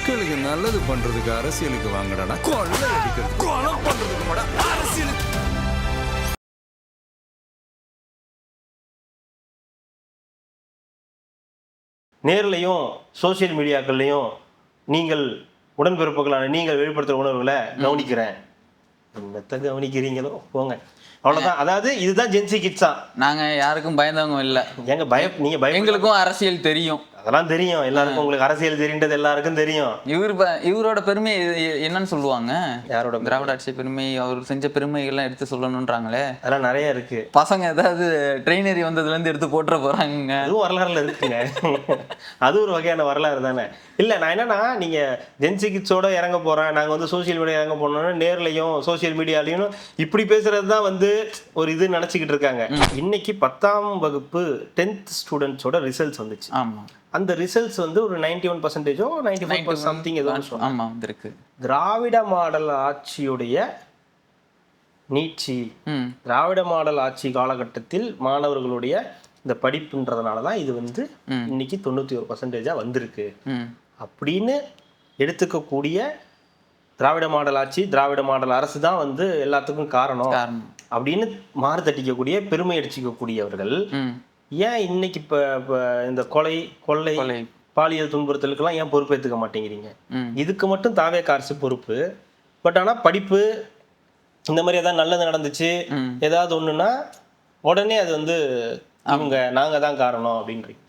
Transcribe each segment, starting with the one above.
மக்களுக்கு நல்லது பண்றதுக்கு அரசியலுக்கு வாங்கடா, கொள்ளை அடிக்கிறது கொலை பண்றதுக்கு மாடா அரசியலுக்கு. நேர்லையும் சோசியல் மீடியாக்கள்லையும் நீங்கள் உடன்பிறப்புகளான நீங்கள் வெளிப்படுத்துகிற உணர்வுகளை கவனிக்கிறேன். என்னத்தை கவனிக்கிறீங்களோ போங்க, அவ்வளோதான். அதாவது இதுதான் ஜென்சி கிட்ஸா. நாங்கள் யாருக்கும் பயந்தவங்க இல்லை. எங்க நீங்க பயம். எங்களுக்கும் அரசியல் தெரியும், அதெல்லாம் தெரியும் எல்லாருக்கும். உங்களுக்கு அரசியல் தெரியுன்றது எல்லாருக்கும் தெரியும். இவரோட பெருமை என்னன்னு சொல்லுவாங்க? யாரோட? திராவிட ஆட்சி பெருமை, அவர் செஞ்ச பெருமைகள்லாம் எடுத்து சொல்லணுன்றாங்களே. அதெல்லாம் நிறைய இருக்கு. பசங்க ஏதாவது ட்ரெயினரி வந்ததுலேருந்து எடுத்து போட்டுற போறாங்க. அதுவும் வரலாறுல இருக்குங்க. அது ஒரு வகையான வரலாறு தானே. இல்லை, நான் என்னன்னா, நீங்க ஜென்சி கிட்ஸோட இறங்க போறேன், நாங்கள் வந்து சோசியல் மீடியா இறங்க போனோம்னா நேர்லையும் சோசியல் மீடியாலையும் இப்படி பேசுறது தான் வந்து ஒரு இது நினச்சிக்கிட்டு இருக்காங்க. இன்னைக்கு 10ஆம் வகுப்பு 10th ஸ்டூடெண்ட்ஸோட ரிசல்ட்ஸ் வந்துச்சு. ஆமா, அந்த ரிசல்ட்ஸ் வந்து ஒரு 91% 95% சம்திங் ஏதோ இருக்கு. திராவிட மாடல் ஆட்சியுடைய நீட்சி, திராவிட மாடல் ஆட்சி காலகட்டத்தில் மாணவர்களுடைய இந்த படிப்புன்றதுனால தான் இது வந்து இன்னைக்கு 91% வந்திருக்கு அப்படின்னு எடுத்துக்கக்கூடிய திராவிட மாடல் ஆட்சி, திராவிட மாடல் அரசு தான் வந்து எல்லாத்துக்கும் காரணம் அப்படின்னு மாறு தட்டிக்கக்கூடிய, பெருமை அடிச்சுக்கக்கூடியவர்கள் ஏன் இன்னைக்கு இப்போ இந்த கொள்ளை பாலியல் துன்புறுத்தலுக்கெல்லாம் ஏன் பொறுப்பேற்றுக்க மாட்டேங்கிறீங்க? இதுக்கு மட்டும் தாவேகா அரசு பொறுப்பு. பட் ஆனால் படிப்பு இந்த மாதிரி ஏதாவது நல்லது நடந்துச்சு ஏதாவது ஒன்றுனா உடனே அது வந்து நாங்கள் தான் காரணம் அப்படின்றீங்க.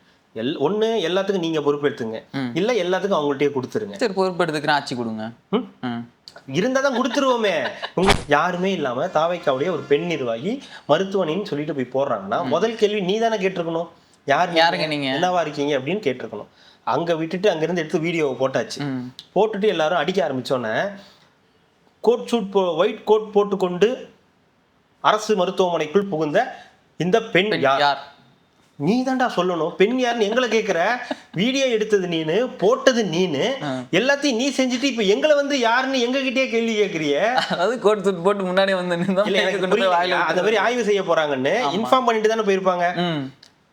ஒன்று எல்லாத்துக்கும் நீங்கள் பொறுப்பெடுத்துங்க, இல்லை எல்லாத்துக்கும் அவங்கள்ட்டயே கொடுத்துருங்க. சரி, பொறுப்பெடுத்துக்கிற ஆட்சி கொடுங்க. இருந்தால் தான் கொடுத்துருவோமே. யாருமே இல்லாமல் தாவேக்காவுடைய ஒரு பெண் நிர்வாகி மருத்துவனின்னு சொல்லிட்டு போய் போடுறாங்கன்னா முதல் கேள்வி நீ தானே கேட்டிருக்கணும். யாருங்க நீங்க, என்னவா இருக்கீங்க அப்படின்னு கேட்டிருக்கணும். அங்கே விட்டுட்டு அங்கேருந்து எடுத்து வீடியோவை போட்டாச்சு. போட்டுட்டு எல்லாரும் அடிக்க ஆரம்பித்தோன்னே கோட் ஷூட் ஒயிட் கோட் போட்டுக்கொண்டு அரசு மருத்துவமனைக்குள் புகுந்த இந்த பெண் யார்? நீ தான்டா சொல்லணும். பெண் யாருன்னு எங்களை கேட்குற? வீடியோ எடுத்தது நீனு, போட்டது நீனு, எல்லாத்தையும் நீ செஞ்சுட்டு இப்ப எங்களை வந்து யாருன்னு எங்ககிட்டயே கேள்வி கேட்கறிய? அதாவது கோட் சூட் போட்டு முன்னாடி வந்து அந்த மாதிரி ஆய்வு செய்ய போறாங்கன்னு இன்ஃபார்ம் பண்ணிட்டு தானே போயிருப்பாங்க.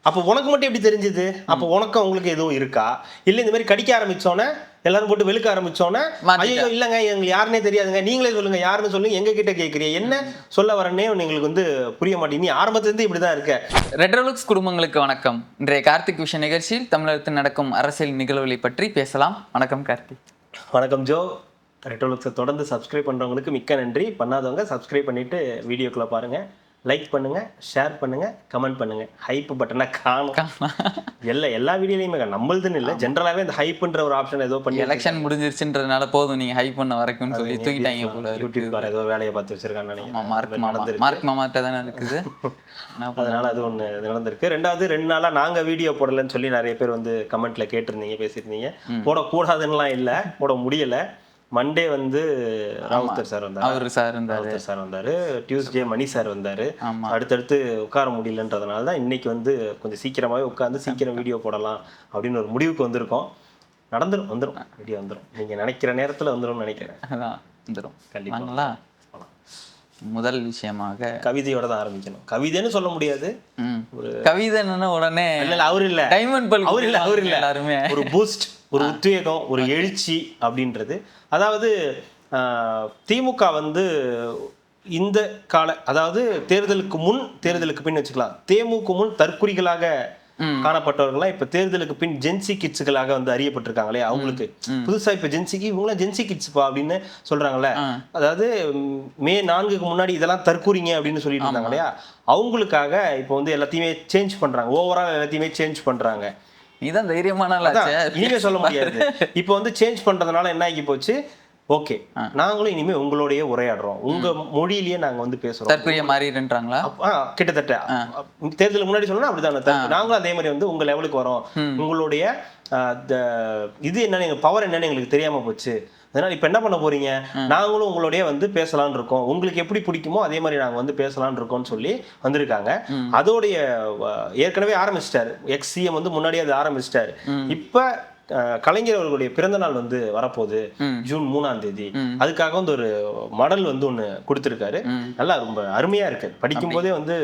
அப்போ உனக்கு மட்டும் எப்படி தெரிஞ்சது? அப்போ உனக்கு அவங்களுக்கு எதுவும் இருக்கா? இல்லை இந்த மாதிரி கடிக்க ஆரம்பிச்சோன்னே எல்லாரும் போட்டு வெளுக்க ஆரம்பிச்சோன்னே ஐயோ இல்லைங்க எங்களுக்கு யாருன்னே தெரியாதுங்க, நீங்களே சொல்லுங்க யாருன்னு சொல்லுங்க, எங்க கிட்ட கேட்குறிய என்ன சொல்ல வரேன்னே எங்களுக்கு வந்து புரிய மாட்டேங்குது. நீ ஆரம்பத்துலேருந்து இப்படிதான் இருக்க. ரெட்ரோலுக்ஸ் குடும்பங்களுக்கு வணக்கம். இன்றைய கார்த்திக் விஷன் நிகழ்ச்சியில் தமிழகத்தில் நடக்கும் அரசியல் நிகழ்வுகளை பற்றி பேசலாம். வணக்கம் கார்த்திக். வணக்கம் ஜோ. ரெட்ரோலுக்ஸை தொடர்ந்து சப்ஸ்கிரைப் பண்றவங்களுக்கு மிக்க நன்றி. பண்ணாதவங்க சப்ஸ்கிரைப் பண்ணிட்டு வீடியோக்குள்ள பாருங்க, லைக் பண்ணுங்க, ஷேர் பண்ணுங்க, கமெண்ட் பண்ணுங்க. ஹைப் பட்டனை காணும் எல்லா வீடியோலையுமே. நம்மளதுன்னு இல்லை, ஜென்ரலாகவே இந்த ஹைப்ன்ற ஒரு ஆப்ஷன் ஏதோ பண்ணி எலெக்ஷன் முடிஞ்சிருச்சுன்றதுனால போதும் நீங்க ஹைப் பண்ண வரைக்கும்னு சொல்லி தூக்கிட்டாங்க போல. யூடியூப் ஏதோ வேலையை பார்த்து வச்சிருக்காங்க. மார்க் மாமாட்ட தானே இருக்குது. அதனால அது ஒன்று நடந்திருக்கு. ரெண்டாவது 2 நாளா நாங்க வீடியோ போடலன்னு சொல்லி நிறைய பேர் வந்து கமெண்ட்ல கேட்டிருந்தீங்க, பேசியிருந்தீங்க. போடக்கூடாதுன்னுலாம் இல்லை, போட முடியல. மண்டே வந்து ராவுத்தர் சார் வந்தாரு, டியூஸ்டே மணி சார் வந்தாரு. அடுத்தடுத்து உட்கார முடியலன்றதுனால தான் இன்னைக்கு வந்து கொஞ்சம் சீக்கிரமாவே உட்காந்து சீக்கிரம் வீடியோ போடலாம் அப்படின்னு ஒரு முடிவுக்கு வந்திருக்கோம். வந்துடும் வீடியோ வந்துடும். நீங்க நினைக்கிற நேரத்துல வந்துடும் நினைக்கிறேன். வந்துடும் கண்டிப்பா. முதல் விஷயமாக கவிதையோட தான் ஆரம்பிக்கணும். கவிதைன்னு சொல்ல முடியாது, ஒரு கவிதைன்னு உடனே அவர் இல்ல, டைமண்ட் பல்ப் அவர் இல்ல, எல்லாருமே ஒரு பூஸ்ட், ஒரு உத்வேகம், ஒரு எழுச்சி அப்படின்றது. அதாவது திமுக வந்து இந்த அதாவது தேர்தலுக்கு முன் தேர்தலுக்கு பின் வச்சுக்கலாம், தேமுக முன் தற்குறிகளாக காணப்பட்டவர்கள்லாம் இப்ப தேர்தலுக்கு பின் ஜென்சி கிட்ஸுகளாக வந்து அறியப்பட்டிருக்காங்களே. அவங்களுக்கு புதுசா இப்ப ஜென்சிக்கு இவங்களாம் ஜென்சி கிட்ஸ்பா அப்படின்னு சொல்றாங்களே. அதாவது மே 4க்கு முன்னாடி இதெல்லாம் தற்கூறிங்க அப்படின்னு சொல்லிட்டு இருந்தாங்க இல்லையா, அவங்களுக்காக இப்போ வந்து எல்லாத்தையுமே சேஞ்ச் பண்றாங்க. ஓவரால் எல்லாத்தையுமே சேஞ்ச் பண்றாங்க. இதுதான் தைரியமான இனிமே சொல்ல முடியாது. இப்போ வந்து சேஞ்ச் பண்றதுனால என்ன ஆகி போச்சு, ஓகே நாங்களும் இனிமே உங்களோடய உரையாடுறோம், உங்க மொழியிலேயே நாங்க வந்து பேசுறோம். தற்கொலை மாறிடுறாங்களா? கிட்டத்தட்ட தேர்தலுக்கு முன்னாடி சொல்லணும் அப்படிதான். நாங்களும் அதே மாதிரி வந்து உங்க லெவலுக்கு வரோம், உங்களுடைய இது என்னன்னு எங்க பவர் என்னன்னு எங்களுக்கு தெரியாம போச்சு, அதனால இப்ப என்ன பண்ண போறீங்க, நாங்களும் உங்களுடைய வந்து பேசலான் இருக்கோம், உங்களுக்கு எப்படி பிடிக்குமோ அதே மாதிரி நாங்க வந்து பேசலான் இருக்கோம்னு சொல்லி வந்திருக்காங்க. அதோடைய ஏற்கனவே ஆரம்பிச்சிட்டாரு எக்ஸ்-சிஎம் வந்து முன்னாடியே அது ஆரம்பிச்சிட்டாரு. இப்ப கலைஞர் அவர்களுடைய பிறந்த நாள் வந்து வரப்போகுது ஜூன் 3ஆம் தேதி. அதுக்காக வந்து ஒரு மடல் வந்து ஒண்ணு கொடுத்துருக்காரு. நல்லா ரொம்ப அருமையா இருக்கு. படிக்கும் போதே வந்து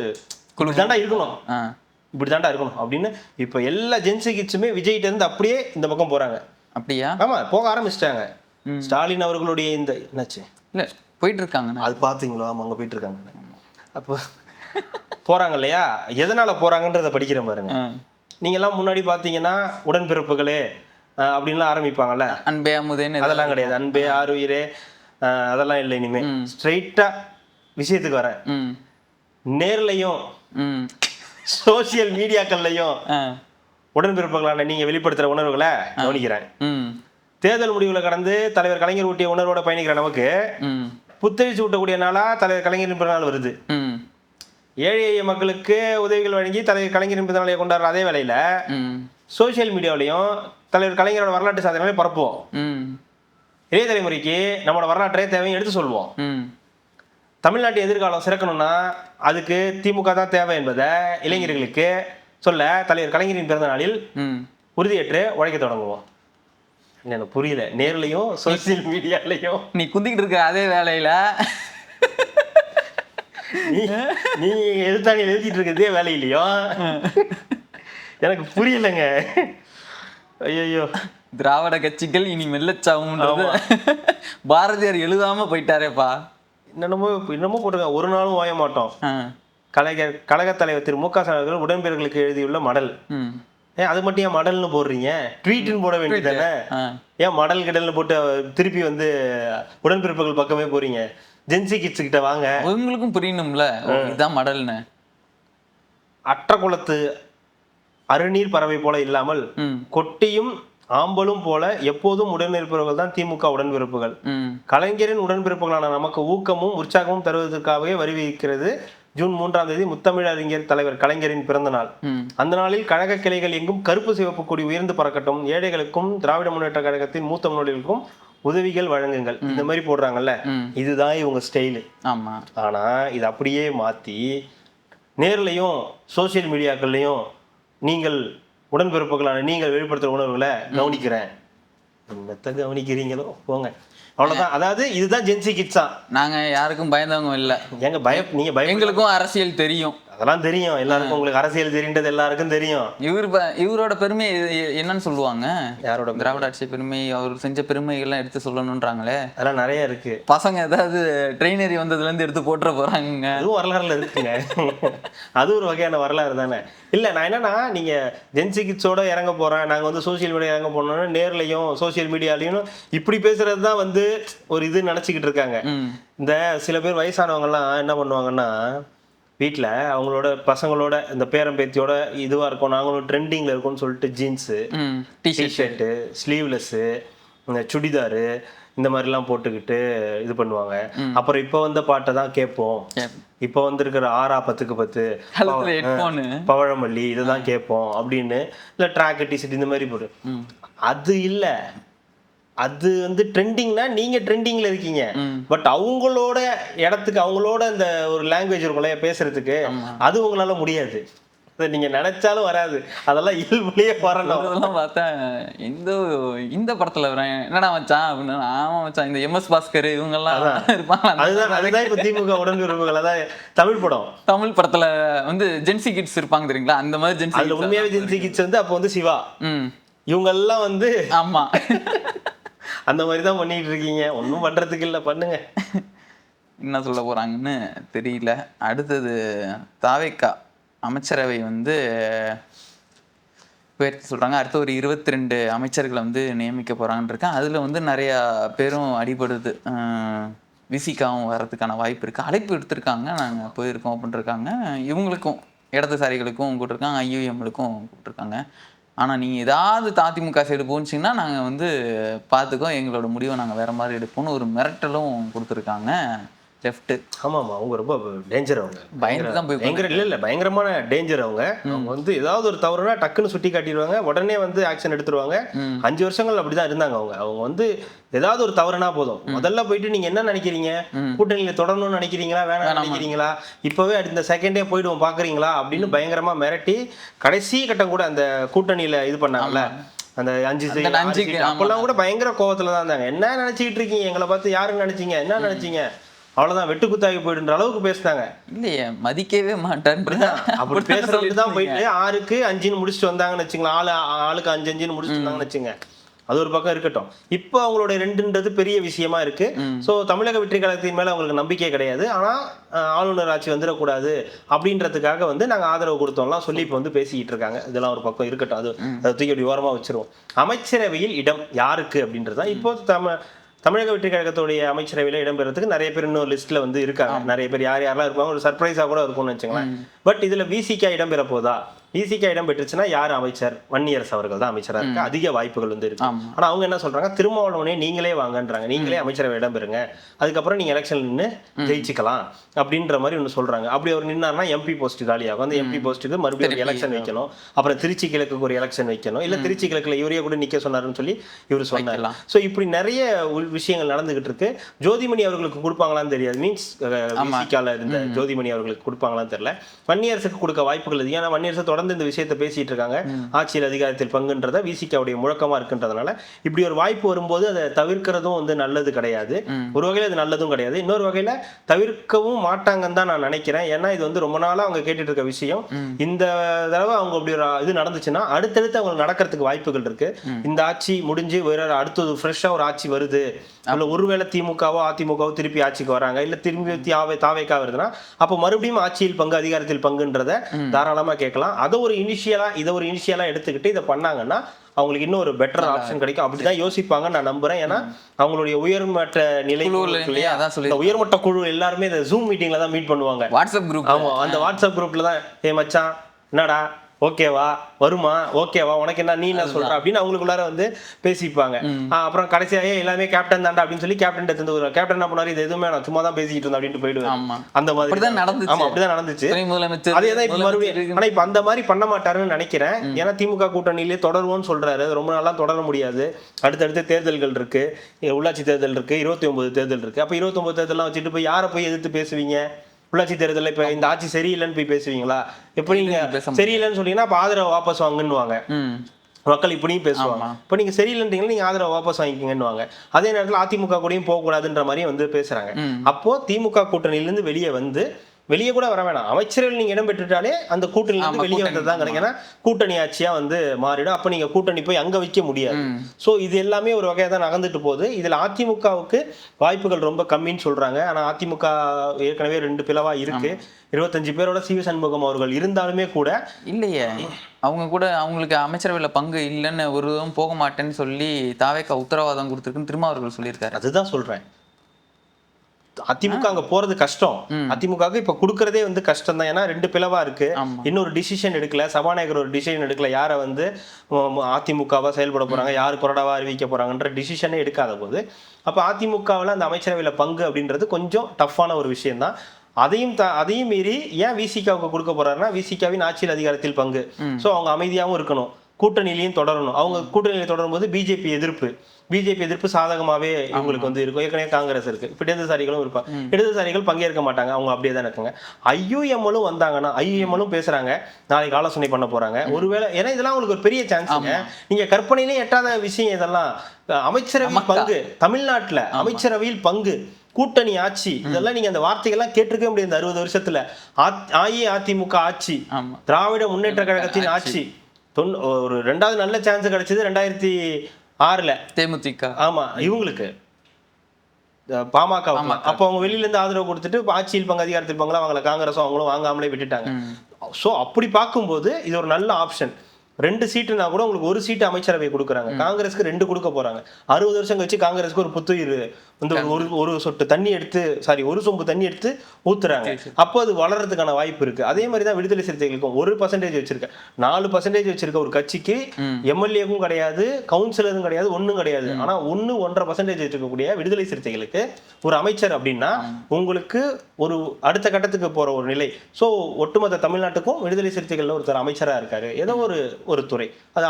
இப்படிதாண்டா இருக்கணும் அப்படின்னு இப்ப எல்லா ஜென்சி கிட்ஸுமே விஜய்கிட்ட இருந்து அப்படியே இந்த பக்கம் போறாங்க. அப்படியா? ஆமா, போக ஆரம்பிச்சிட்டாங்க. ஸ்டாலின் அவர்களுடைய இந்த என்னாச்சு இல்ல போயிட்டு இருக்காங்க. அது பாத்தீங்களா? ஆமா, அங்க போயிட்டு இருக்காங்க. அப்போ போறாங்க இல்லையா, எதனால போறாங்கன்றத படிக்கிறேன் பாருங்க. நீங்க எல்லாம் முன்னாடி பாத்தீங்கன்னா உடன்பிறப்புகளே அப்படின்லாம் ஆரம்பிப்பாங்கல்ல, அன்பே அமுதேன்னு. அதெல்லாம் கிடையாது. அன்பே ஆருயிரே அதெல்லாம் இல்லை. இனிமே ஸ்ட்ரெயிட்டா விஷயத்துக்கு வரேன். நேர்லையும் சோசியல் மீடியாக்கள்லையும் உடன்பிறப்புகளான நீங்க வெளிப்படுத்துற உணர்வுகளை கவனிக்கிறேன். தேர்தல் முடிவுகளை கடந்து தலைவர் கலைஞர் ஊட்டிய உணர்வோட பயணிக்கிற நமக்கு புத்தெழுச்சி ஊட்டக்கூடிய நாளா தலைவர் கலைஞரின் பிறந்தநாள் வருது. ஏழை எளிய மக்களுக்கு உதவிகள் வழங்கி தலைவர் கலைஞரின் பிறந்தநாளை கொண்டாடுற அதே வேளையில சோசியல் மீடியாவிலையும் தலைவர் கலைஞரோட வரலாற்று சாதனைகளை பரப்புவோம். இளைய தலைமுறைக்கு நம்மளோட வரலாற்றை தேவையும் எடுத்து சொல்லுவோம். தமிழ்நாட்டு எதிர்காலம் சிறக்கணும்னா அதுக்கு திமுக தான் தேவை என்பதை இளைஞர்களுக்கு சொல்ல தலைவர் கலைஞரின் பிறந்த நாளில் உறுதியேற்று உழைக்க தொடங்குவோம். எனக்கு புரியல. நேர்லையும் சோசியல் மீடியாலையும் நீ குந்திக்கிட்டு இருக்க அதே வேலையில நீ எதிர்த்தானி எழுதிட்டு இருக்கிறதே வேலையிலையோ எனக்கு புரியலைங்க. ஐயோ, திராவிட கட்சிகள் இனி மெல்லச்சாவும் பாரதியார் எழுதாம போயிட்டாரேப்பா. என்னமோ போட்டிருக்காங்க. ஒரு நாளும் ஓய மாட்டோம். கழகத் தலைவர் திரு மு.க. ஸ்டாலின் அவர்கள் உடன்பிறர்களுக்கு எழுதியுள்ள மடல். அது மட்டும் ஏன் மடல்னு போடுறீங்க? ட்வீட்னு போட வேண்டியதானே? ஏன் மடல் கிடல்னு போட்டு திருப்பி வந்து உடன்பிறப்புகள் பக்கமே போறீங்க? ஜென்சி கிட்ஸ் கிட்ட வாங்க, உங்களுக்கும் புரியணும்ல இதுதான் மடல்னு. அற்ற குளத்து அருநீர் பறவை போல இல்லாமல் கொட்டியும் ஆம்பலும் போல எப்போதும் உடன்பிறப்புகள் தான் திமுக உடன்பிறப்புகள். கலைஞரின் உடன்பிறப்புகளான நமக்கு ஊக்கமும் உற்சாகமும் தருவதற்காகவே வரிவிக்கிறது ஜூன் 3ஆம் தேதி முத்தமிழ் அறிஞர் தலைவர் கலைஞரின் பிறந்த நாள். அந்த நாளில் கழக கிளைகள் எங்கும் கருப்பு சிவப்பு கொடி உயர்ந்து பறக்கட்டும், ஏழைகளுக்கும் திராவிட முன்னேற்ற கழகத்தின் மூத்த முன்னோடிகளுக்கும் உதவிகள் வழங்குங்கள். இந்த மாதிரி போடுறாங்கல்ல, இதுதான் இவங்க ஸ்டைலு. ஆமா. ஆனா இது அப்படியே மாத்தி நேர்லையும் சோசியல் மீடியாக்கள்லையும் நீங்கள் உடன்பிறப்புகளான நீங்கள் வெளிப்படுத்துற உணர்வுகளை கவனிக்கிறேன். என்னத்தை கவனிக்கிறீங்களோ போங்க, அவ்வளவுதான். அதாவது இதுதான் ஜென்சி கிட்ஸா. நாங்க யாருக்கும் பயந்தவங்க இல்ல. எங்க நீங்க எங்களுக்கும் அரசியல் தெரியும். அதெல்லாம் தெரியும் எல்லாருக்கும். உங்களுக்கு அரசியல் தெரியுன்றது எல்லாருக்கும் தெரியும். இவரோட பெருமை என்னன்னு சொல்லுவாங்க? யாரோட? திராவிட ஆட்சி பெருமை, அவர் செஞ்ச பெருமைகள்லாம் எடுத்து சொல்லணும்ன்றாங்களே, அதெல்லாம் நிறைய இருக்கு. பசங்க ஏதாவது ட்ரெயினரி வந்ததுல இருந்து எடுத்து போட்டுற போறாங்க. அதுவும் வரலாறுல இருக்குங்க. அது ஒரு வகையான வரலாறு தானே. இல்ல, நான் என்னன்னா, நீங்க ஜென்சி கிட்ஸோட இறங்க போறேன், நாங்க வந்து சோசியல் மீடியா இறங்க போனோம்னா நேர்லையும் சோசியல் மீடியாலையும் இப்படி பேசுறதுதான் வந்து ஒரு இது நினைச்சுக்கிட்டு இருக்காங்க. இந்த சில பேர் வயசானவங்க எல்லாம் என்ன பண்ணுவாங்கன்னா, வீட்டில் அவங்களோட பசங்களோட இந்த பேரம் பேத்தியோட இதுவாக இருக்கும், நாங்களும் ட்ரெண்டிங்கில் இருக்கோம்னு சொல்லிட்டு ஜீன்ஸு, டிஷர்ட்டு, ஸ்லீவ்லெஸ்ஸு, சுடிதாரு இந்த மாதிரிலாம் போட்டுக்கிட்டு இது பண்ணுவாங்க. அப்புறம் இப்போ வந்த பாட்டை தான் கேட்போம். இப்போ வந்துருக்கிற 6 10க்கு 10 பவழமல்லி இதை தான் கேட்போம் அப்படின்னு, இல்லை ட்ராக்கு டிஷர்ட் இந்த மாதிரி போட்டு. அது இல்லை, அது வந்து ட்ரெண்டிங்னா நீங்க ட்ரெண்டிங்ல இருக்கீங்க. பட் அவங்களோட இடத்துக்கு அவங்களோட இந்த ஒரு லாங்குவேஜ் இருக்கும்ல பேசுறதுக்கு, அது உங்களால முடியாது. நீங்க நினைச்சாலும் வராது. அதெல்லாம் இயல்புலயே வரணும். அதெல்லாம் பார்த்தா இந்த படத்துல என்னடா மச்சான் அப்படின்னு, ஆமா மச்சான் இந்த எம்எஸ் பாஸ்கர் இவங்க எல்லாம் இருப்பாங்க. அதுதான் இப்ப திமுக உடன்பிறப்புகள். அதான் தமிழ் படம். தமிழ் படத்துல வந்து ஜென்சி கிட்ஸ் இருப்பாங்க தெரியுங்களா, அந்த மாதிரி ஜென்சி. அதுல உண்மையாவே ஜென்சி கிட்ஸ் வந்து அப்போ வந்து சிவா இவங்க எல்லாம் வந்து ஆமா அந்த மாதிரி தான் பண்ணிட்டு இருக்கீங்க. ஒன்றும் பண்றதுக்கு இல்லை, பண்ணுங்க. என்ன சொல்ல போறாங்கன்னு தெரியல. அடுத்தது தாவேக்கா அமைச்சரவை வந்து உயர்த்தி சொல்றாங்க. அடுத்து ஒரு 22 அமைச்சர்களை வந்து நியமிக்க போறாங்கன்னு இருக்கேன். அதுல வந்து நிறைய பேரும் அடிபடுது. விசிகாவும் வர்றதுக்கான வாய்ப்பு இருக்கு. அழைப்பு எடுத்திருக்காங்க, நாங்க போயிருக்கோம் அப்படின்னு இருக்காங்க. இவங்களுக்கும் இடதுசாரிகளுக்கும் கூப்பிட்டுருக்காங்க, ஐயுஎம்களுக்கும் கூப்பிட்டுருக்காங்க. ஆனால் நீங்கள் ஏதாவது அதிமுக சைடு போனிச்சிங்கன்னா நாங்கள் வந்து பார்த்துக்கோ, எங்களோட முடிவை நாங்கள் வேறு மாதிரி எடுப்போம்னு ஒரு மிரட்டலும் கொடுத்துருக்காங்க லெஃப்ட். ஆமாம், அவங்க ரொம்ப டேஞ்சர். அவங்க பயந்து தான் போய் பயங்கரமான டேஞ்சர். அவங்க வந்து ஏதாவது ஒரு தவறுனா டக்குன்னு சுட்டி காட்டிடுவாங்க, உடனே வந்து ஆக்ஷன் எடுத்துருவாங்க. 5 வருஷங்கள் அப்படிதான் இருந்தாங்க. அவங்க வந்து ஏதாவது ஒரு தவறுனா போதும், முதல்ல போயிட்டு நீங்க என்ன நினைக்கிறீங்க, கூட்டணியில தொடரணும்னு நினைக்கிறீங்களா, வேணாம் நினைக்கிறீங்களா, இப்பவே இந்த செகண்டே போயிடுவோம் பாக்குறீங்களா அப்படின்னு பயங்கரமா மிரட்டி கடைசி கட்டம் கூட அந்த கூட்டணியில இது பண்ணாங்கல்ல, அந்த 5 அப்பெல்லாம் கூட பயங்கர கோவத்துல தான் இருந்தாங்க. என்ன நினைச்சுக்கிட்டு இருக்கீங்க, எங்களை பார்த்து யாருன்னு நினைச்சீங்க, என்ன நினைச்சீங்க, அவ்வளவுதான் வெட்டுக்குத்தாகி போயிடுன்ற அளவுக்கு பேசினாங்க. இல்லையே மதிக்கவே மாட்டேன் அப்படி பேசுறதுக்கு தான் போயிட்டு 6க்கு 5ன்னு முடிச்சுட்டு வந்தாங்கன்னு வச்சுங்களேன். ஆளுக்கு 5 முடிச்சுட்டு வந்தாங்கன்னு வச்சுங்க. அது ஒரு பக்கம் இருக்கட்டும். இப்போ அவங்களுடைய 2ன்றது பெரிய விஷயமா இருக்கு. ஸோ தமிழக வெற்றி கழகத்தின் மேல அவங்களுக்கு நம்பிக்கை கிடையாது. ஆனா ஆளுநர் ஆட்சி வந்துடக்கூடாது அப்படின்றதுக்காக வந்து நாங்க ஆதரவு கொடுத்தோம்லாம் சொல்லி இப்போ வந்து பேசிக்கிட்டு இருக்காங்க. இதெல்லாம் ஒரு பக்கம் இருக்கட்டும். அதை தூக்கி அப்படி ஓரமா வச்சிருவோம். அமைச்சரவையில் இடம் யாருக்கு அப்படின்றதா இப்போ தமிழக வெற்றி கழகத்துடைய அமைச்சரவையில் இடம்பெறதுக்கு நிறைய பேர் இன்னொரு லிஸ்ட்ல வந்து இருக்காங்க. நிறைய பேர் யார் யாரெல்லாம் இருப்பாங்க, ஒரு சர்ப்ரைஸா கூட இருக்கும்னு வச்சுங்களேன். பட் இதுல விசிகா இடம்பெற போதா? விசிகா இடம் பெற்றுச்சுன்னா யார் அமைச்சர்? வன்னியரசு அவர்கள் தான் அமைச்சராக இருக்கு. அதிக வாய்ப்புகள் வந்து இருக்கு. ஆனா அவங்க என்ன சொல்றாங்க, திருமாவளவனே நீங்களே வாங்கன்றாங்க, நீங்களே அமைச்சரவை இடம் பெறுங்க, அதுக்கப்புறம் நீங்க எலெக்ஷன் நின்று ஜெயிச்சுக்கலாம் அப்படின்ற மாதிரி ஒன்று சொல்றாங்க. அப்படி அவர் நின்னார்னா எம்பி போஸ்ட் காலியாகும். அந்த எம்பி போஸ்ட்டுக்கு மறுபடியும் எலெக்ஷன் வைக்கணும். அப்புறம் திருச்சி கிழக்குக்கு ஒரு எலெக்ஷன் வைக்கணும். இல்ல திருச்சி கிழக்குல இவரையே கூட நிக்க சொன்னாருன்னு சொல்லி இவர் சொன்னார். ஸோ இப்படி நிறைய விஷயங்கள் நடந்துகிட்டு இருக்கு. ஜோதிமணி அவர்களுக்கு கொடுப்பாங்களான்னு தெரியாது. மீன்ஸ் விசிகால இருந்த ஜோதிமணி அவர்களுக்கு கொடுப்பாங்களான்னு தெரியல. வன்னியரசுக்கு கொடுக்க வாய்ப்புகள் இது. ஏன்னா வன்னியரசு தொடர்ந்து இந்த விஷயத்தை பேசிட்டு இருக்காங்க. ஆட்சியில் அதிகாரத்தில் பங்குன்றத விசிகாவுடைய முழக்கமா இருக்குன்றதுனால இப்படி ஒரு வாய்ப்பு வரும்போது அதை தவிர்க்கிறதும் வந்து நல்லது கிடையாது. ஒரு வகையில அது நல்லதும் கிடையாது. இன்னொரு வகையில தவிர்க்கவும் மாட்டாங்கன்னு தான் நான் நினைக்கிறேன். ஏன்னா இது வந்து ரொம்ப நாளா அவங்க கேட்டுட்டு இருக்க விஷயம். இந்த தடவை அவங்க அப்படி ஒரு இது நடந்துச்சுன்னா அடுத்தடுத்து அவங்களுக்கு நடக்கிறதுக்கு வாய்ப்புகள் இருக்கு. இந்த ஆட்சி முடிஞ்சு வேற அடுத்தது ஃப்ரெஷ்ஷா ஒரு ஆட்சி வருது, இல்ல ஒருவேளை திமுகவோ அதிமுகவோ திருப்பி ஆட்சிக்கு வராங்க, இல்ல திரும்பி தாவேக்கா வருதுன்னா அப்ப மறுபடியும் ஆட்சியில் பங்கு அதிகாரத்தில் பங்குன்றத தாராளமா கேட்கலாம். அதை ஒரு இனிஷியலா எடுத்துக்கிட்டு இதை பண்ணாங்கன்னா அவங்களுக்கு இன்னும் ஒரு பெட்டர் ஆப்ஷன் கிடைக்கும். அப்படிதான் யோசிப்பாங்க நான் நம்புறேன். ஏன்னா அவங்களுடைய உயர்மட்ட நிலை உயர்மட்ட குழு எல்லாருமே இந்த ஜூம் மீட்டிங்ல தான் மீட் பண்ணுவாங்க. WhatsApp group. ஆமா, அந்த வாட்ஸ்அப் குரூப்ல தான் ஏ மச்சான் என்னடா ஓகேவா வருமா, ஓகேவா உனக்கு என்ன, நீ என்ன சொல்ற அப்படின்னு அவங்களுக்குள்ளார வந்து பேசிப்பாங்க. அப்புறம் கடைசியாக எல்லாமே கேப்டன் தாண்டா அப்படின்னு சொல்லி கேப்டன் கேப்டன் என்ன பண்ணாரு, இது எதுவுமே நான் சும்மா தான் பேசிக்கிட்டு இருந்தேன் அப்படின்ட்டு போயிடுவேன். அந்த மாதிரி நடந்துச்சு. ஆமா, அப்படிதான் நடந்துச்சு. அதேதான் இப்ப மறுபடியும். ஆனா இப்ப அந்த மாதிரி பண்ண மாட்டாருன்னு நினைக்கிறேன். ஏன்னா திமுக கூட்டணியிலே தொடருவோம்னு சொல்றாரு. ரொம்ப நாளா தொடர முடியாது. அடுத்தடுத்து தேர்தல்கள் இருக்கு, உள்ளாட்சி தேர்தல் இருக்கு, 29 தேர்தல் இருக்கு. அப்ப 29 தேர்தல்லாம் வச்சுட்டு போய் யாரை போய் எதிர்த்து பேசுவீங்க? உள்ளாட்சி தேர்தலில் இப்ப இந்த ஆட்சி சரியில்லைன்னு போய் பேசுவீங்களா? எப்படி நீங்க சரியில்லைன்னு சொன்னீங்கன்னா அப்ப ஆதரவு வாபஸ் வாங்குன்னுவாங்க மக்கள். இப்படியும் பேசுவாங்க. இப்போ நீங்க சரியில்லைன்றீங்களா, நீங்க ஆதரவு வாபஸ் வாங்கிக்கங்கன்னுவாங்க. அதே நேரத்தில் அதிமுக கூடயும் போகக்கூடாதுன்ற மாதிரி வந்து பேசுறாங்க. அப்போ திமுக கூட்டணியிலிருந்து வெளியே கூட வர வேணாம், அமைச்சர்கள் நீங்க இடம் பெற்றுட்டாலே அந்த கூட்டணியிலிருந்து வெளியே வந்ததுதான் கிடைக்கும். ஏன்னா கூட்டணி ஆட்சியா வந்து மாறிடும். அப்ப நீங்க கூட்டணி போய் அங்க வைக்க முடியாது. சோ இது எல்லாமே ஒரு வகையா தான் நகர்ந்துட்டு போகுது. இதுல அதிமுகவுக்கு வாய்ப்புகள் ரொம்ப கம்மின்னு சொல்றாங்க. ஆனா அதிமுக ஏற்கனவே 2 பிளவா இருக்கு. 25 பேரோட சி வி சண்முகம் அவர்கள் இருந்தாலுமே கூட இல்லையே, அவங்க கூட அவங்களுக்கு அமைச்சரவையில் பங்கு இல்லைன்னு ஒரு போக மாட்டேன்னு சொல்லி தாவேக்கா உத்தரவாதம் கொடுத்துருக்குன்னு திருமாவர்கள் சொல்லியிருக்காரு. அதுதான் சொல்றேன், அதிமுக அங்க போறது கஷ்டம். அதிமுக இப்ப கொடுக்கறதே வந்து கஷ்டம் தான். ஏன்னா 2 பிளவா இருக்கு. இன்னொரு டிசிஷன் எடுக்கல, சபாநாயகர் ஒரு டிசிஷன் எடுக்கல, யாரை வந்து அதிமுகவா செயல்பட போறாங்க, யாரு கொறடாவா அறிவிக்க போறாங்கன்ற டிசிஷனே எடுக்காத போது அப்ப அதிமுகவில் அந்த அமைச்சரவையில பங்கு அப்படின்றது கொஞ்சம் டஃப்பான ஒரு விஷயம் தான். அதையும் மீறி ஏன் விசிகாவுக்கு கொடுக்க போறாருன்னா விசிகாவின் ஆட்சியில் அதிகாரத்தில் பங்கு. சோ அவங்க அமைதியாகவும் இருக்கணும், கூட்டணியிலையும் தொடரணும். அவங்க கூட்டணியில தொடரும் போது பிஜேபி எதிர்ப்பு சாதகமாவே இவங்களுக்கு வந்து இருக்கும். ஏற்கனவே காங்கிரஸ் இருக்கு, இப்ப இடதுசாரிகளும் இருப்பாங்க. இடதுசாரிகள் பங்கேற்க மாட்டாங்க, அவங்க அப்படியே தான் இருக்காங்க. ஐயுஎம்எலும் வந்தாங்கன்னா ஐயுஎம்எலும் பேசுறாங்க, நாளைக்கு ஆலோசனை பண்ண போறாங்க ஒருவேளை. ஏன்னா இதெல்லாம் உங்களுக்கு ஒரு பெரிய சான்ஸுங்க. நீங்க கற்பனையிலே எட்டாத விஷயம் இதெல்லாம். அமைச்சரவை பங்கு, தமிழ்நாட்டுல அமைச்சரவையில் பங்கு, கூட்டணி ஆட்சி, இதெல்லாம் நீங்க அந்த வார்த்தைகள்லாம் கேட்டிருக்கவே முடியாது. 60 வருஷத்துல அஇஅதிமுக ஆட்சி, திராவிட முன்னேற்ற கழகத்தின் ஆட்சி. ஒரு 2வது நல்ல சான்ஸ் கிடைச்சது 2006ல தேமுதிக. ஆமா, இவங்களுக்கு பாமக. அப்ப அவங்க வெளியில இருந்து ஆதரவு கொடுத்துட்டு ஆட்சியில் பங்கு அதிகாரத்தில் பங்குலாம் வாங்கல, காங்கிரஸும் அவங்களும் வாங்காமலே விட்டுட்டாங்க. சோ அப்படி பார்க்கும்போது இது ஒரு நல்ல ஆப்ஷன். 2 சீட்டுனா கூட உங்களுக்கு 1 சீட்டு அமைச்சரவை கொடுக்குறாங்க. காங்கிரஸ்க்கு 2 கொடுக்க போறாங்க. 60 வருஷம் கழிச்சு காங்கிரஸ்க்கு ஒரு புத்துயிர் வந்து ஒரு சொட்டு தண்ணி எடுத்து ஒரு சொம்பு தண்ணி எடுத்து ஊத்துறாங்க. அப்போ அது வளர்றதுக்கான வாய்ப்பு இருக்கு. அதே மாதிரி தான் விடுதலை சிறுத்தைகளுக்கும் 1% வச்சிருக்க, 4% வச்சிருக்க ஒரு கட்சிக்கு எம்எல்ஏவும் கிடையாது, கவுன்சிலரும் கிடையாது, ஒன்னும் கிடையாது. ஆனா 1-1.5% வச்சிருக்கக்கூடிய விடுதலை சிறுத்தைகளுக்கு ஒரு அமைச்சர் அப்படின்னா உங்களுக்கு ஒரு அடுத்த கட்டத்துக்கு போற ஒரு நிலை. சோ ஒட்டுமொத்த தமிழ்நாட்டுக்கும் விடுதலை சிறுத்தைகள்ல ஒருத்தர் அமைச்சரா இருக்காரு. ஏதோ ஒரு துறை, அது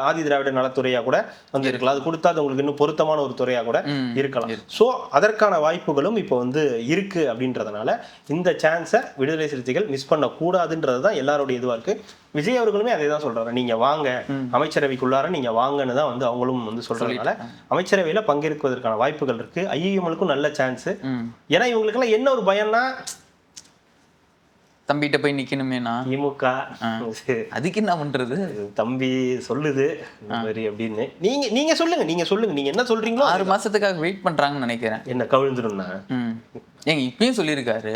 ஆதி திராவிட நலத்துறையா கூட வந்து இருக்கலாம். அது கொடுத்தா அது உங்களுக்கு இன்னும் பொருத்தமான ஒரு துறையா கூட இருக்கலாம். சோ அதற்கான வாய்ப்புகளும் இப்போ வந்து இருக்கு. அப்படின்றதுனால இந்த சான்ஸை விடுதலை சிறுத்தைகள் மிஸ் பண்ண கூடாதுன்றது தான் எல்லாருடைய இதுவா இருக்கு. விஜய் அவர்களுமே அதே தான் சொல்றாரு, நீங்க வாங்க அமைச்சரவைக்குள்ளார, நீங்க வாங்கன்னு தான் வந்து அவங்களும் வந்து சொல்றதுனால அமைச்சரவையில பங்கேற்பதற்கான வாய்ப்புகள் இருக்கு. ஐயுஎம்எலுக்கும் நல்ல சான்ஸ். ஏன்னா இவங்களுக்கு எல்லாம் என்ன ஒரு பயம்னா தம்பிகிட்ட போய் நிக்கணுமேனா திமுக அதுக்கு என்ன பண்றது? தம்பி சொல்லுது இந்த மாதிரி அப்படின்னு. நீங்க சொல்லுங்க நீங்க என்ன சொல்றீங்களோ. 6 மாசத்துக்காக வெயிட் பண்றாங்கன்னு நினைக்கிறேன். என்ன கவிழ்ந்துரும்னா ஏங்க இப்பயும் சொல்லியிருக்காரு,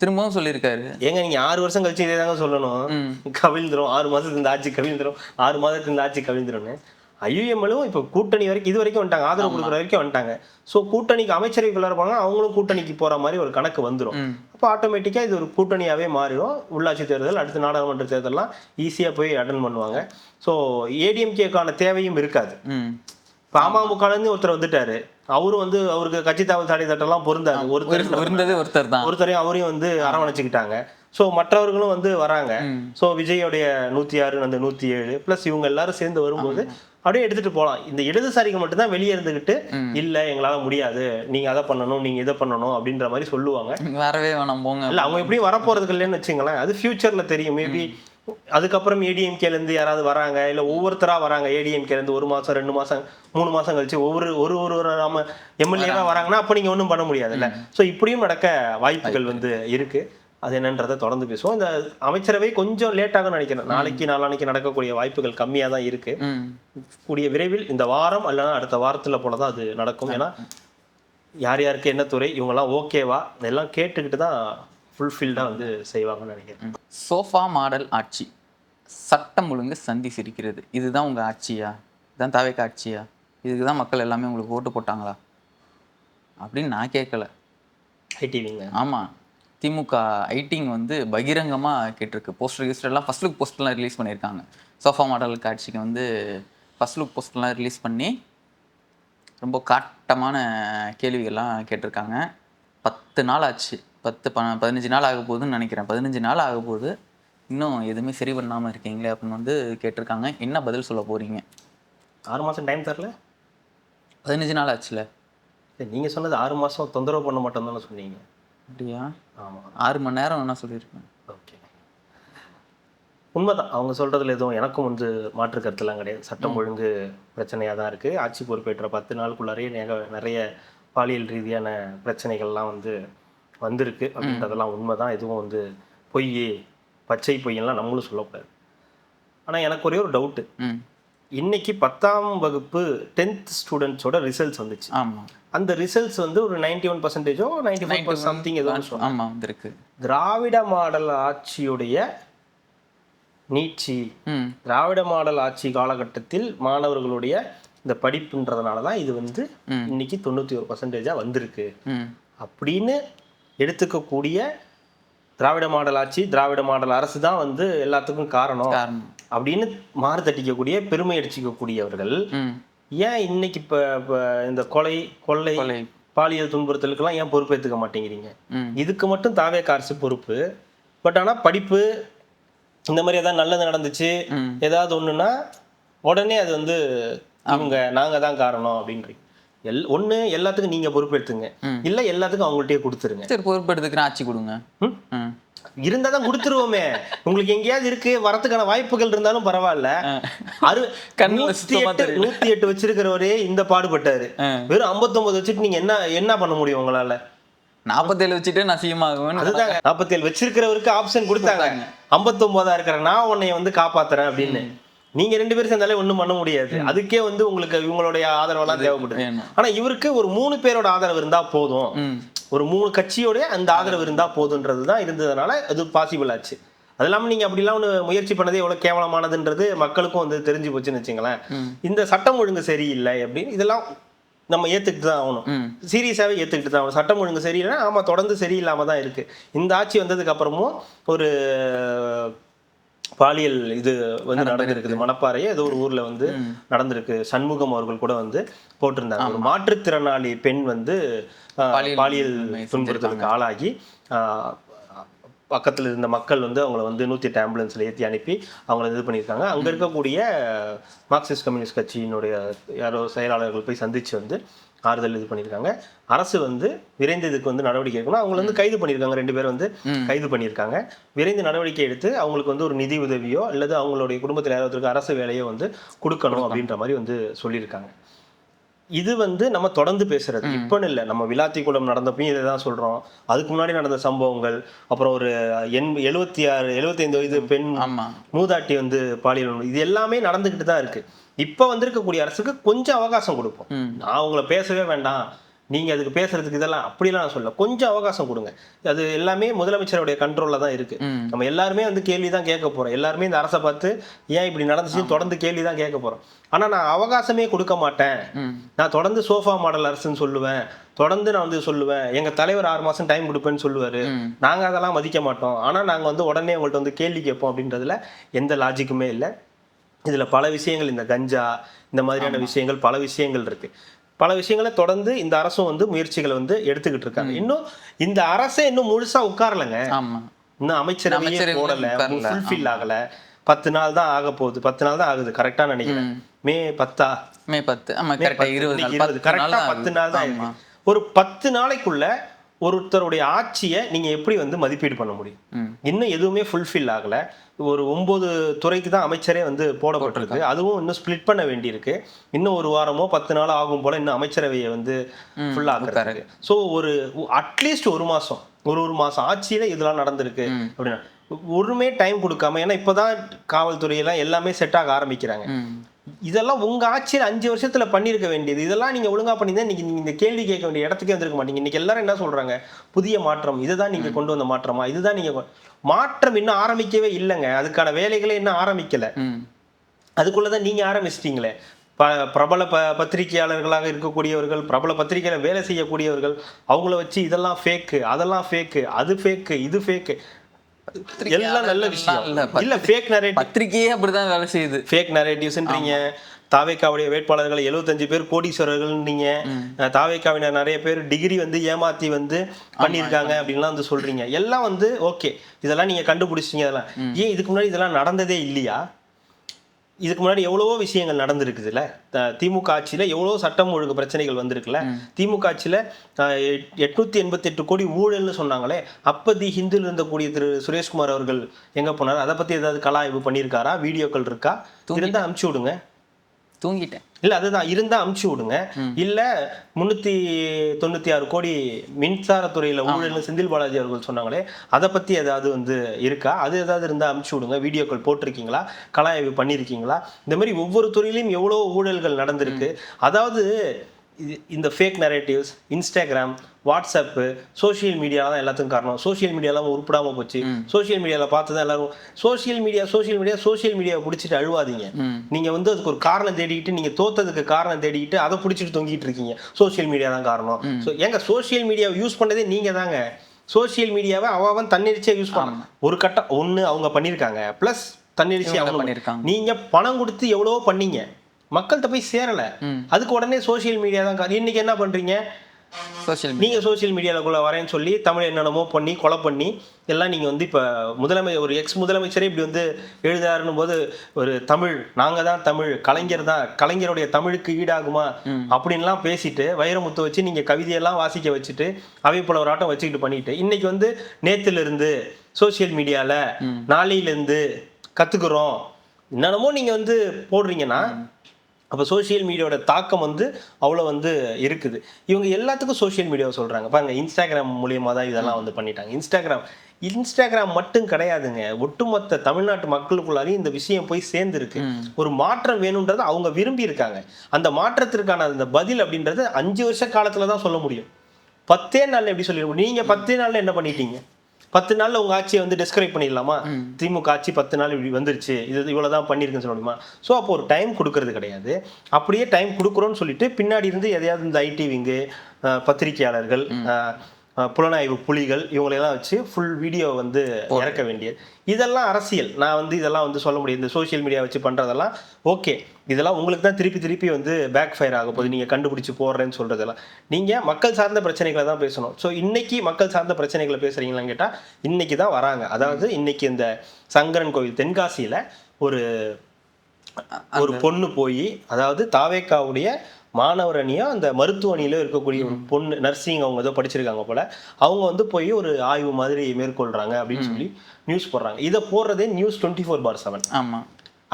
திரும்பவும் சொல்லியிருக்காரு. ஏங்க நீங்க 6 வருஷம் கழிச்சு இதே தாங்க சொல்லணும். கவிழ்ந்துரும், 6 மாசத்துக்கு இந்த ஆட்சி கவிழ்ந்துரும், 6 மாதத்துக்கு இந்த ஆட்சி கவிழ்ந்துரும்னு. ஐயுஎம்எலும் இப்போ கூட்டணி வரைக்கும் இது வரைக்கும் வந்துட்டாங்க, ஆதரவு கொடுக்குற வரைக்கும் வந்துட்டாங்க. ஸோ கூட்டணிக்கு அமைச்சரவைக்குள்ள இருப்பாங்க, அவங்களும் கூட்டணிக்கு போற மாதிரி ஒரு கணக்கு வந்துடும். அப்போ ஆட்டோமேட்டிக்கா இது ஒரு கூட்டணியாவே மாறிடும். உள்ளாட்சி தேர்தல், அடுத்த நாடாளுமன்ற தேர்தல்லாம் ஈஸியா போய் அட்டன் பண்ணுவாங்க. ஸோ ஏடிஎம்கேக்கான தேவையும் இருக்காது. இப்போ அமமுகலேருந்து ஒருத்தர் வந்துட்டாரு, அவரும் வந்து அவருக்கு கட்சி தாவல் சாடி தட்டெல்லாம் பொருந்தாது. ஒருத்தரையும் அவரையும் வந்து அரவணைச்சுக்கிட்டாங்க. ஸோ மற்றவர்களும் வந்து வராங்க. ஸோ விஜயோடைய 106 அந்த 107 ப்ளஸ் இவங்க எல்லாரும் சேர்ந்து வரும்போது அப்படியே எடுத்துட்டு போகலாம். இந்த இடதுசாரிகள் மட்டும்தான் வெளியே இருந்துகிட்டு இல்ல எங்களால முடியாது, நீங்க அதை பண்ணணும், நீங்க இதை பண்ணணும் அப்படின்ற மாதிரி சொல்லுவாங்க. வரவே வேணாம் போங்க. இல்ல அவங்க எப்படியும் வரப்போறதுக்கு இல்லைன்னு வச்சுங்களேன், அது ஃபியூச்சர்ல தெரியும். மேபி அதுக்கப்புறம் ஏடிஎம்கேல இருந்து யாராவது வராங்க, இல்ல ஒவ்வொருத்தரா வராங்க. ஏடிஎம்கேல இருந்து 1 மாசம் 2 மாசம் 3 மாசம் கழிச்சு ஒரு நம்ம எம்எல்ஏவா வராங்கன்னா அப்ப நீங்க ஒன்றும் பண்ண முடியாது இல்ல. ஸோ இப்படியும் நடக்க வாய்ப்புகள் வந்து இருக்கு. அது என்னன்றதை தொடர்ந்து பேசுவோம். இந்த அமைச்சரவை கொஞ்சம் லேட்டாக நினைக்கிறேன், நாளைக்கு நாளானைக்கு நடக்கக்கூடிய வாய்ப்புகள் கம்மியாக தான் இருக்கு. கூடிய விரைவில் இந்த வாரம் அல்லனா அடுத்த வாரத்தில் போலதான் அது நடக்கும். ஏன்னா யார் யாருக்கு என்ன துறை, இவங்கெல்லாம் ஓகேவா இதெல்லாம் கேட்டுக்கிட்டு தான் ஃபுல்ஃபில்டாக வந்து செய்வாங்கன்னு நினைக்கிறேன். சோஃபா மாடல் ஆட்சி, சட்டம் ஒழுங்கு சந்தி சிரிக்கிறது, இதுதான் உங்கள் ஆட்சியா? இதுதான் தாவேக்கா ஆட்சியா? இதுக்கு தான் மக்கள் எல்லாமே உங்களுக்கு ஓட்டு போட்டாங்களா அப்படின்னு நான் கேட்கல. ஐடிவிங்க ஆமாம், திமுக ஐட்டிங் வந்து பகிரங்கமாக கேட்டிருக்கு. போஸ்டர் கிஸ்டர்லாம் ஃபஸ்ட் லுக் போஸ்டர்லாம் ரிலீஸ் பண்ணியிருக்காங்க. சோஃபா மாடல் காட்சிக்கு வந்து ஃபஸ்ட் லுக் போஸ்டர்லாம் ரிலீஸ் பண்ணி ரொம்ப காட்டமான கேள்விகள்லாம் கேட்டிருக்காங்க. 10 நாள் ஆச்சு, 15 நாள் ஆக போகுதுன்னு நினைக்கிறேன். 15 நாள் ஆக போகுது, இன்னும் எதுவுமே சரி பண்ணாமல் இருக்கீங்களே அப்படின்னு வந்து கேட்டிருக்காங்க. என்ன பதில் சொல்ல போகிறீங்க? 6 மாதம் டைம் தரல, 15 நாள் ஆச்சுல. நீங்கள் சொன்னது 6 மாதம் தொந்தரவு பண்ண மாட்டோம் தானே சொன்னீங்க. அப்படியா? ஆமாம், 6 மணி நேரம் என்ன சொல்லியிருக்கேன். ஓகே, உண்மைதான் அவங்க சொல்கிறதுல எதுவும் எனக்கும் வந்து மாற்று கருத்துலாம் கிடையாது. சட்டம் ஒழுங்கு பிரச்சனையாக தான் இருக்குது. ஆட்சி பொறுப்பேற்ற 10 நாளுக்குள்ளாரே நிறைய பாலியல் ரீதியான பிரச்சனைகள்லாம் வந்து வந்திருக்கு அப்படின்றதெல்லாம் உண்மை தான். எதுவும் வந்து பொய், பச்சை பொய்யெல்லாம் நம்மளும் சொல்லக்கூடாது. ஆனால் எனக்கு ஒரே ஒரு டவுட்டு, இன்னைக்கு 10ஆம் வகுப்பு 10th ஸ்டூடெண்ட்ஸோட ரிசல்ட்ஸ் வந்துச்சு. ஆமாம், அந்த ரிசல்ட்ஸ் வந்து ஒரு 91%ஓ 95% சம்திங் ஏதோ இருக்கு. திராவிட மாடல் ஆட்சியுடைய நீட்சி, திராவிட மாடல் ஆட்சி காலகட்டத்தில் மாணவர்களுடைய இந்த படிப்புன்றதுனால தான் இது வந்து இன்னைக்கு 91% வந்திருக்கு அப்படின்னு எடுத்துக்கக்கூடிய திராவிட மாடல் ஆட்சி, திராவிட மாடல் அரசு தான் வந்து எல்லாத்துக்கும் காரணம் அப்படின்னு மாறு தட்டிக்கக்கூடிய பெருமை அடிச்சுக்கக்கூடியவர்கள் ஏன் இன்னைக்கு இப்போ இந்த கொள்ளை பாலியல் துன்புறுத்தலுக்கெல்லாம் ஏன் பொறுப்பேற்றுக்க மாட்டேங்கிறீங்க? இதுக்கு மட்டும் தாவேக்கா அரசு பொறுப்பு. பட் ஆனால் படிப்பு இந்த மாதிரி ஏதாவது நல்லது நடந்துச்சு ஏதாவது ஒண்ணுன்னா உடனே அது வந்து இவங்க நாங்க தான் காரணம் அப்படின்றீங்க. ஒண்ணு எல்லாத்துக்கும் நீங்க பொறுப்பெடுத்துங்க, இல்ல எல்லாத்துக்கும் அவங்கள்ட்டயே கொடுத்துருங்க. சரி, பொறுப்பெடுத்துக்கிறேன், ஆட்சி கொடுங்க. இருந்தா தான் கொடுத்துருவோமே. உங்களுக்கு எங்கேயாவது இருக்கு வரதுக்கான வாய்ப்புகள் இருந்தாலும் பரவாயில்ல. 108 வச்சிருக்கிறவரே இந்த பாடுபட்டாரு, வெறும் 59 வச்சுட்டு நீங்க என்ன பண்ண முடியும் உங்களால? 47 வச்சுட்டு நான் சிஎம் ஆகுவேன். அதுதாங்க 47 வச்சிருக்கிறவருக்கு ஆப்ஷன் கொடுத்தாங்க. 59 இருக்கிற நான் உன்னை வந்து காப்பாத்துறேன் அப்படின்னு. நீங்க 2 பேரும் சேர்ந்தாலே ஒண்ணும் பண்ண முடியாது. அதுக்கே வந்து உங்களுக்கு இவங்களுடைய ஆதரவெல்லாம் தேவைப்படுது. ஆனா இவருக்கு ஒரு 3 பேரோட ஆதரவு இருந்தா போதும், ஒரு 3 கட்சியோட அந்த ஆதரவு இருந்தா போதுன்றதுதான் இருந்ததுனால அது பாசிபிள் ஆச்சு. அது இல்லாமல் நீங்க அப்படிலாம் ஒன்று முயற்சி பண்ணதே எவ்வளவு கேவலமானதுன்றது மக்களுக்கும் வந்து தெரிஞ்சு போச்சுன்னு வச்சுங்களேன். இந்த சட்டம் ஒழுங்கு சரியில்லை அப்படின்னு இதெல்லாம் நம்ம ஏத்துக்கிட்டு தான் ஆகணும், சீரியஸாவே ஏத்துக்கிட்டு தான் ஆகணும். சட்டம் ஒழுங்கு சரியில்லைன்னா ஆமா தொடர்ந்து சரியில்லாம தான் இருக்கு. இந்த ஆட்சி வந்ததுக்கு அப்புறமும் ஒரு பாலியல் இது வந்து நடந்திருக்குது. மணப்பாறையே ஏதோ ஒரு ஊர்ல வந்து நடந்திருக்கு. சண்முகம் அவர்கள் கூட வந்து போட்டிருந்தாங்க, ஒரு மாற்றுத்திறனாளி பெண் வந்து பாலியல் துன்புறுத்தலுக்கு ஆளாகி பக்கத்தில் இருந்த மக்கள் வந்து அவங்கள வந்து 108 ஆம்புலன்ஸில் ஏற்றி அனுப்பி அவங்கள இது பண்ணியிருக்காங்க. அங்கே இருக்கக்கூடிய மார்க்சிஸ்ட் கம்யூனிஸ்ட் கட்சியினுடைய யாரோ செயலாளர்கள் போய் சந்திச்சு வந்து ஆறுதல் இது பண்ணியிருக்காங்க. அரசு வந்து விரைந்து இதுக்கு வந்து நடவடிக்கை எடுக்கணும். அவங்களை வந்து கைது பண்ணியிருக்காங்க, 2 பேர் வந்து கைது பண்ணியிருக்காங்க. விரைந்து நடவடிக்கை எடுத்து அவங்களுக்கு வந்து ஒரு நிதி உதவியோ அல்லது அவங்களுடைய குடும்பத்தில் யாராவது அரசு வேலையோ வந்து கொடுக்கணும் அப்படின்ற மாதிரி வந்து சொல்லியிருக்காங்க. இது வந்து நம்ம தொடர்ந்து பேசுறது இப்பன்னு இல்லை. நம்ம விளாத்திக்குளம் நடந்தப்பையும் இதை தான் சொல்றோம். அதுக்கு முன்னாடி நடந்த சம்பவங்கள், அப்புறம் ஒரு 75 வயது பெண் மூதாட்டி வந்து பாலியல், இது எல்லாமே நடந்துகிட்டு தான் இருக்கு. இப்ப வந்திருக்கக்கூடிய அரசுக்கு கொஞ்சம் அவகாசம் கொடுப்போம். நான் உங்களை பேசவே வேண்டாம், நீங்க அதுக்கு பேசுறதுக்கு இதெல்லாம் அப்படிலாம் நான் சொல்ல, கொஞ்சம் அவகாசம் கொடுங்க. அது எல்லாமே முதலமைச்சருடைய கண்ட்ரோல்ல தான் இருக்கு. நம்ம எல்லாருமே வந்து கேள்வி தான் கேட்க போறோம். எல்லாருமே இந்த அரசை பார்த்து ஏன் இப்படி நடந்துச்சுன்னு தொடர்ந்து கேள்வி தான் கேட்க போறோம். ஆனா நான் அவகாசமே கொடுக்க மாட்டேன். நான் தொடர்ந்து சோஃபா மாடல் அரசுன்னு சொல்லுவேன். தொடர்ந்து நான் வந்து சொல்லுவேன், எங்க தலைவர் 6 மாசம் டைம் கொடுப்பேன்னு சொல்லுவாரு. நாங்க அதெல்லாம் மதிக்க மாட்டோம். ஆனா நாங்க வந்து உடனே உங்கள்ட்ட வந்து கேள்வி கேட்போம் அப்படின்றதுல எந்த லாஜிக்குமே இல்லை. இதுல பல விஷயங்கள், இந்த கஞ்சா இந்த மாதிரியான விஷயங்கள், பல விஷயங்கள் இருக்கு. பல விஷயங்களை தொடர்ந்து இந்த அரசும் வந்து முயற்சிகளை வந்து எடுத்துக்கிட்டு இருக்காங்க. இன்னும் இந்த அரசே இன்னும் முழுசா உட்காரலங்க. இன்னும் அமைச்சரவையே போடல, ஃபுல்ஃபில் ஆகல. 10 நாள் தான் ஆக போகுது. 10 நாள் தான் ஆகுது கரெக்டா நினைக்கிறேன். மே 10 கரெக்டா 10 நாள் தான் இருக்கு. ஒரு 10 நாளைக்குள்ள ஒருத்தருடைய ஆட்சியை நீங்க எப்படி வந்து மதிப்பீடு பண்ண முடியும்? இன்னும் எதுவுமே ஃபுல்ஃபில் ஆகல. ஒரு 9 துறைக்கு தான் அமைச்சரே வந்து போடப்பட்டிருக்கு. அதுவும் இன்னும் ஸ்பிளிட் பண்ண வேண்டியிருக்கு. இன்னும் ஒரு வாரமோ 10 நாளோ ஆகும் போல இன்னும் அமைச்சரவையை வந்து ஃபுல் ஆக்குறாரு. ஸோ ஒரு அட்லீஸ்ட் ஒரு மாசம் ஆட்சியில இதெல்லாம் நடந்திருக்கு அப்படின்னா ஒருமே டைம் கொடுக்காம, ஏன்னா இப்பதான் காவல்துறையெல்லாம் எல்லாமே செட் ஆக ஆரம்பிக்கிறாங்க. இதெல்லாம் உங்க ஆட்சியில் 5 வருஷத்துல பண்ணிருக்க வேண்டியது. இதெல்லாம் நீங்க ஒழுங்கா பண்ணிதான் இன்னைக்கு நீங்க இந்த கேள்வி கேட்க வேண்டிய இடத்துக்கே வந்திருக்க மாட்டீங்க. இன்னைக்கு எல்லாரும் என்ன சொல்றாங்க, புதிய மாற்றம், இதுதான் நீங்க கொண்டு வந்த மாற்றமா, இதுதான் நீங்க மாற்றம் இன்னும் ஆரம்பிக்கவே இல்லைங்க. அதுக்கான வேலைகளே இன்னும் ஆரம்பிக்கல. அதுக்குள்ளதான் நீங்க ஆரம்பிச்சிட்டீங்களே. பிரபல பத்திரிகையாளர்களாக இருக்கக்கூடியவர்கள், பிரபல பத்திரிகையில வேலை செய்யக்கூடியவர்கள், அவங்கள வச்சு இதெல்லாம் ஃபேக்கு, அதெல்லாம் ஃபேக்கு, அது ஃபேக்கு, இது ஃபேக்கு, எல்லாம் நல்ல விஷயம் இல்ல. ஃபேக் நரேட்டிவ் பத்திரிகையே அப்படிதான் வேலை செய்யுது. ஃபேக் நரேட்டிவ்ஸ்ன்றீங்க. தாவேக்காவுடைய வேட்பாளர்கள் 75 பேர் கோடீஸ்வரர்கள், நீங்க தாவேக்காவினர் நிறைய பேர் டிகிரி வந்து ஏமாத்தி வந்து பண்ணியிருக்காங்க அப்படின்லாம் வந்து சொல்றீங்க. எல்லாம் வந்து ஓகே, இதெல்லாம் நீங்க கண்டுபிடிச்சிட்டீங்க. அதெல்லாம் ஏன் இதுக்கு முன்னாடி இதெல்லாம் நடந்ததே இல்லையா? இதுக்கு முன்னாடி எவ்வளவோ விஷயங்கள் நடந்திருக்குதுல்ல. திமுக ஆட்சியில எவ்வளவோ சட்டம் ஒழுங்கு பிரச்சனைகள் வந்திருக்குல்ல. திமுக ஆட்சியில 888 கோடி ஊழல்னு சொன்னாங்களே, அப்ப தி ஹிந்துல இருந்தக்கூடிய திரு சுரேஷ்குமார் அவர்கள் எங்க போனார்? அதை பத்தி ஏதாவது கலாய்வு பண்ணியிருக்காரா? வீடியோக்கள் இருக்கா? இருந்தா அனுப்பிச்சு விடுங்க. தூங்கிட்டேன் இல்ல, அதுதான் இருந்தா அனுப்பிச்சு விடுங்க. இல்ல 396 கோடி மின்சாரத்துறையில ஊழல்னு செந்தில் பாலாஜி அவர்கள் சொன்னாங்களே, அதை பத்தி ஏதாவது வந்து இருக்கா? அது ஏதாவது இருந்தா அனுப்பிச்சு விடுங்க. வீடியோக்கள் போட்டிருக்கீங்களா? கலாய்வு பண்ணிருக்கீங்களா? இந்த மாதிரி ஒவ்வொரு துறையிலையும் எவ்வளவு ஊழல்கள் நடந்திருக்கு. அதாவது இந்த fake narratives, Instagram, WhatsApp, social media தான் எல்லாத்துக்கும் காரணம். சோசியல் மீடியாலாம் உருப்படாம போச்சு. சோசியல் மீடியாவில் பார்த்து தான் எல்லாரும் சோசியல் மீடியாவை பிடிச்சிட்டு அழுவாதீங்க. நீங்க வந்து அதுக்கு ஒரு காரணம் தேடிக்கிட்டு, நீங்க தோத்ததுக்கு காரணம் தேடிக்கிட்டு அதை பிடிச்சிட்டு தொங்கிட்டு இருக்கீங்க. சோசியல் மீடியா தான் காரணம். ஏங்க சோசியல் மீடியாவை யூஸ் பண்ணதே நீங்க தாங்க. சோசியல் மீடியாவை அவன் தன்னிச்சையா யூஸ் பண்ண ஒரு கட்டம் ஒன்று அவங்க பண்ணியிருக்காங்க. பிளஸ் தன்னிச்சையா அவங்க பண்ணியிருக்காங்க. நீங்க பணம் கொடுத்து எவ்வளவோ பண்ணீங்க, மக்கள்கிட்ட போய் சேரல. அதுக்கு உடனே சோசியல் மீடியா தான். இன்னைக்கு என்ன பண்றீங்க? நீங்க சோசியல் மீடியாவுக்குள்ள வரேன்னு சொல்லி தமிழ் என்னென்னமோ பண்ணி கொலை பண்ணி எல்லாம் நீங்க வந்து இப்ப ஒரு எக்ஸ் முதலமைச்சரே இப்படி வந்து எழுதாருன்னு போது, ஒரு தமிழ், நாங்க தான் தமிழ், கலைஞர் தான், கலைஞருடைய தமிழுக்கு ஈடாகுமா அப்படின்லாம் பேசிட்டு வைரமுத்து வச்சு நீங்க கவிதையெல்லாம் வாசிக்க வச்சுட்டு அவைப்புலவராட்டம் வச்சுக்கிட்டு பண்ணிட்டு, இன்னைக்கு வந்து நேத்துல இருந்து சோசியல் மீடியால நாளையில இருந்து கத்துக்கிறோம் என்னென்னமோ நீங்க வந்து போடுறீங்கன்னா, அப்போ சோசியல் மீடியாவோட தாக்கம் வந்து அவ்வளோ வந்து இருக்குது. இவங்க எல்லாத்துக்கும் சோசியல் மீடியாவை சொல்கிறாங்க பாருங்க. இன்ஸ்டாகிராம் மூலியமாக தான் இதெல்லாம் வந்து பண்ணிட்டாங்க. இன்ஸ்டாகிராம் மட்டும் கிடையாதுங்க, ஒட்டுமொத்த தமிழ்நாட்டு மக்களுக்குள்ளாரையும் இந்த விஷயம் போய் சேர்ந்துருக்கு. ஒரு மாற்றம் வேணும்ன்றது அவங்க விரும்பி இருக்காங்க. அந்த மாற்றத்திற்கான அந்த பதில் அப்படின்றது 5 வருஷ காலத்தில் தான் சொல்ல முடியும். 10 நாளில் எப்படி சொல்லிட முடியும்? நீங்கள் 10 நாளில் என்ன பண்ணிட்டீங்க? 10 நாள்ல உங்க ஆட்சியை வந்து டிஸ்கிரைப் பண்ணிடலாமா? திமுக ஆட்சி 10 நாள் இப்படி வந்துருச்சு, இது இவ்வளவுதான் பண்ணிருக்குன்னு சொல்ல முடியுமா? ஸோ அப்போ ஒரு டைம் கொடுக்கறது கிடையாது. அப்படியே டைம் கொடுக்குறோன்னு சொல்லிட்டு பின்னாடி இருந்து எதையாவது இந்த ஐடி விங்கு, பத்திரிகையாளர்கள், புலனாய்வு புலிகள் இவங்களெல்லாம் வச்சு ஃபுல் வீடியோ வந்து இறக்க வேண்டியது. இதெல்லாம் அரசியல். நான் வந்து இதெல்லாம் வந்து சொல்ல முடியும். இந்த சோசியல் மீடியா வச்சு பண்றதெல்லாம் ஓகே, இதெல்லாம் உங்களுக்கு தான் திருப்பி வந்து பேக் ஃபயர் ஆக போகுது. நீங்க கண்டுபிடிச்சு போடுறேன்னு சொல்றதெல்லாம் நீங்க மக்கள் சார்ந்த பிரச்சனைகளை தான் பேசணும். ஸோ இன்னைக்கு மக்கள் சார்ந்த பிரச்சனைகளை பேசுறீங்களான்னு கேட்டா இன்னைக்கு தான் வராங்க. அதாவது இன்னைக்கு இந்த சங்கரன் கோவில் தென்காசியில ஒரு பொண்ணு போய், அதாவது தாவேக்காவுடைய மாணவர் அணியோ அந்த மருத்துவ அணியில இருக்கக்கூடிய ஒரு பொண்ணு, நர்சிங், அவங்க ஏதோ படிச்சிருக்காங்க போல, அவங்க வந்து போய் ஒரு ஆய்வு மாதிரி மேற்கொள்றாங்க அப்படின்னு சொல்லி நியூஸ் போடுறாங்க. இதை போடுறதே நியூஸ் 24/7. ஆமா,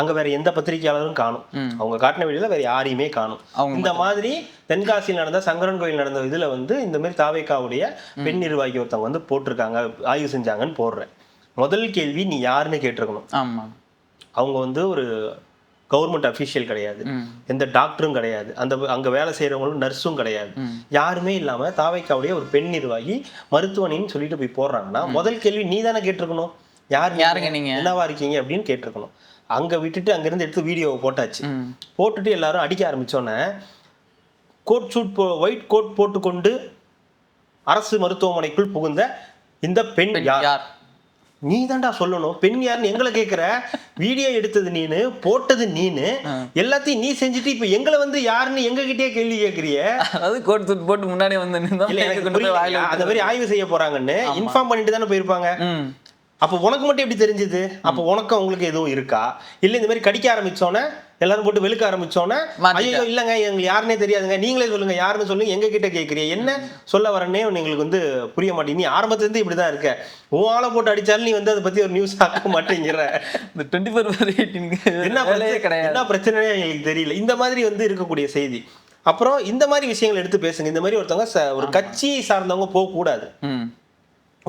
அங்க வேற எந்த பத்திரிகையாளரும் காணும். அவங்க காட்டின வீடியோல வேற யாரையுமே காணும். இந்த மாதிரி தென்காசியில் நடந்த சங்கரன் கோயில் நடந்த இதுல வந்து இந்த மாதிரி தாவேக்காவுடைய பெண் நிர்வாகி ஒருத்தவங்க வந்து போட்டிருக்காங்க, ஆய்வு செஞ்சாங்கன்னு போடுறேன். முதல் கேள்வி நீ யாருன்னு கேட்டிருக்கணும். ஆமா, அவங்க வந்து ஒரு கவர்மெண்ட் அஃபீஷியல் கிடையாது, எந்த டாக்டரும் கிடையாது, அங்க வேலை செய்யறவங்களும் நர்ஸும் கிடையாது, யாருமே இல்லாம தாவேக்காவுடைய ஒரு பெண் நிர்வாகி மருத்துவனின்னு சொல்லிட்டு போய் போடுறாங்கன்னா முதல் கேள்வி நீ தானே கேட்டிருக்கணும், யாருங்க நீங்க, என்னவா இருக்கீங்க அப்படின்னு கேட்டிருக்கணும். அங்க விட்டுட்டு அங்கிருந்து எடுத்து வீடியோவை போட்டாச்சு. போட்டுட்டு எல்லாரும் அடிக்க ஆரம்பிச்சோன்னே கோட் சூட் ஒயிட் கோட் போட்டுக்கொண்டு அரசு மருத்துவமனைக்குள் புகுந்த இந்த பெண் யார்? நீ தான்டா சொல்லணும். பெண் யாருன்னு எங்களை கேட்கிற, வீடியோ எடுத்தது நீனு, போட்டது நீனு, எல்லாத்தையும் நீ செஞ்சுட்டு இப்ப எங்களை வந்து யாருன்னு எங்க கிட்டே கேள்வி கேட்கறிய. அதாவது கோட் சூட் போட்டு முன்னாடி வந்து அந்த மாதிரி ஆய்வு செய்ய போறாங்கன்னு இன்ஃபார்ம் பண்ணிட்டு தானே போயிருப்பாங்க. அப்போ உனக்கு மட்டும் எப்படி தெரிஞ்சது? அப்போ உனக்கு அவங்களுக்கு எதுவும் இருக்கா? இல்லை இந்த மாதிரி கடிக்க ஆரம்பிச்சோன்னே எல்லாரும் போட்டு வெளுக்க ஆரம்பிச்சோன்னே ஐயோ இல்லைங்க எங்களுக்கு யாருன்னே தெரியாதுங்க, நீங்களே சொல்லுங்க யாருன்னு சொல்லுங்க, எங்க கிட்ட கேட்குறிய, என்ன சொல்ல வரேன்னே எங்களுக்கு வந்து புரிய மாட்டேங்க. நீ ஆரம்பத்துலேருந்து இப்படி தான் இருக்க, உன் ஆளை போட்டு அடிச்சாலும் நீ வந்து அதை பற்றி ஒரு நியூஸ் ஆக்க மாட்டேங்கிற. இந்த 24 என்ன பிரச்சனையே எங்களுக்கு தெரியல. இந்த மாதிரி வந்து இருக்கக்கூடிய செய்தி. அப்புறம் இந்த மாதிரி விஷயங்கள் எடுத்து பேசுங்க. இந்த மாதிரி ஒருத்தவங்க ஒரு கட்சியை சார்ந்தவங்க போகக்கூடாது.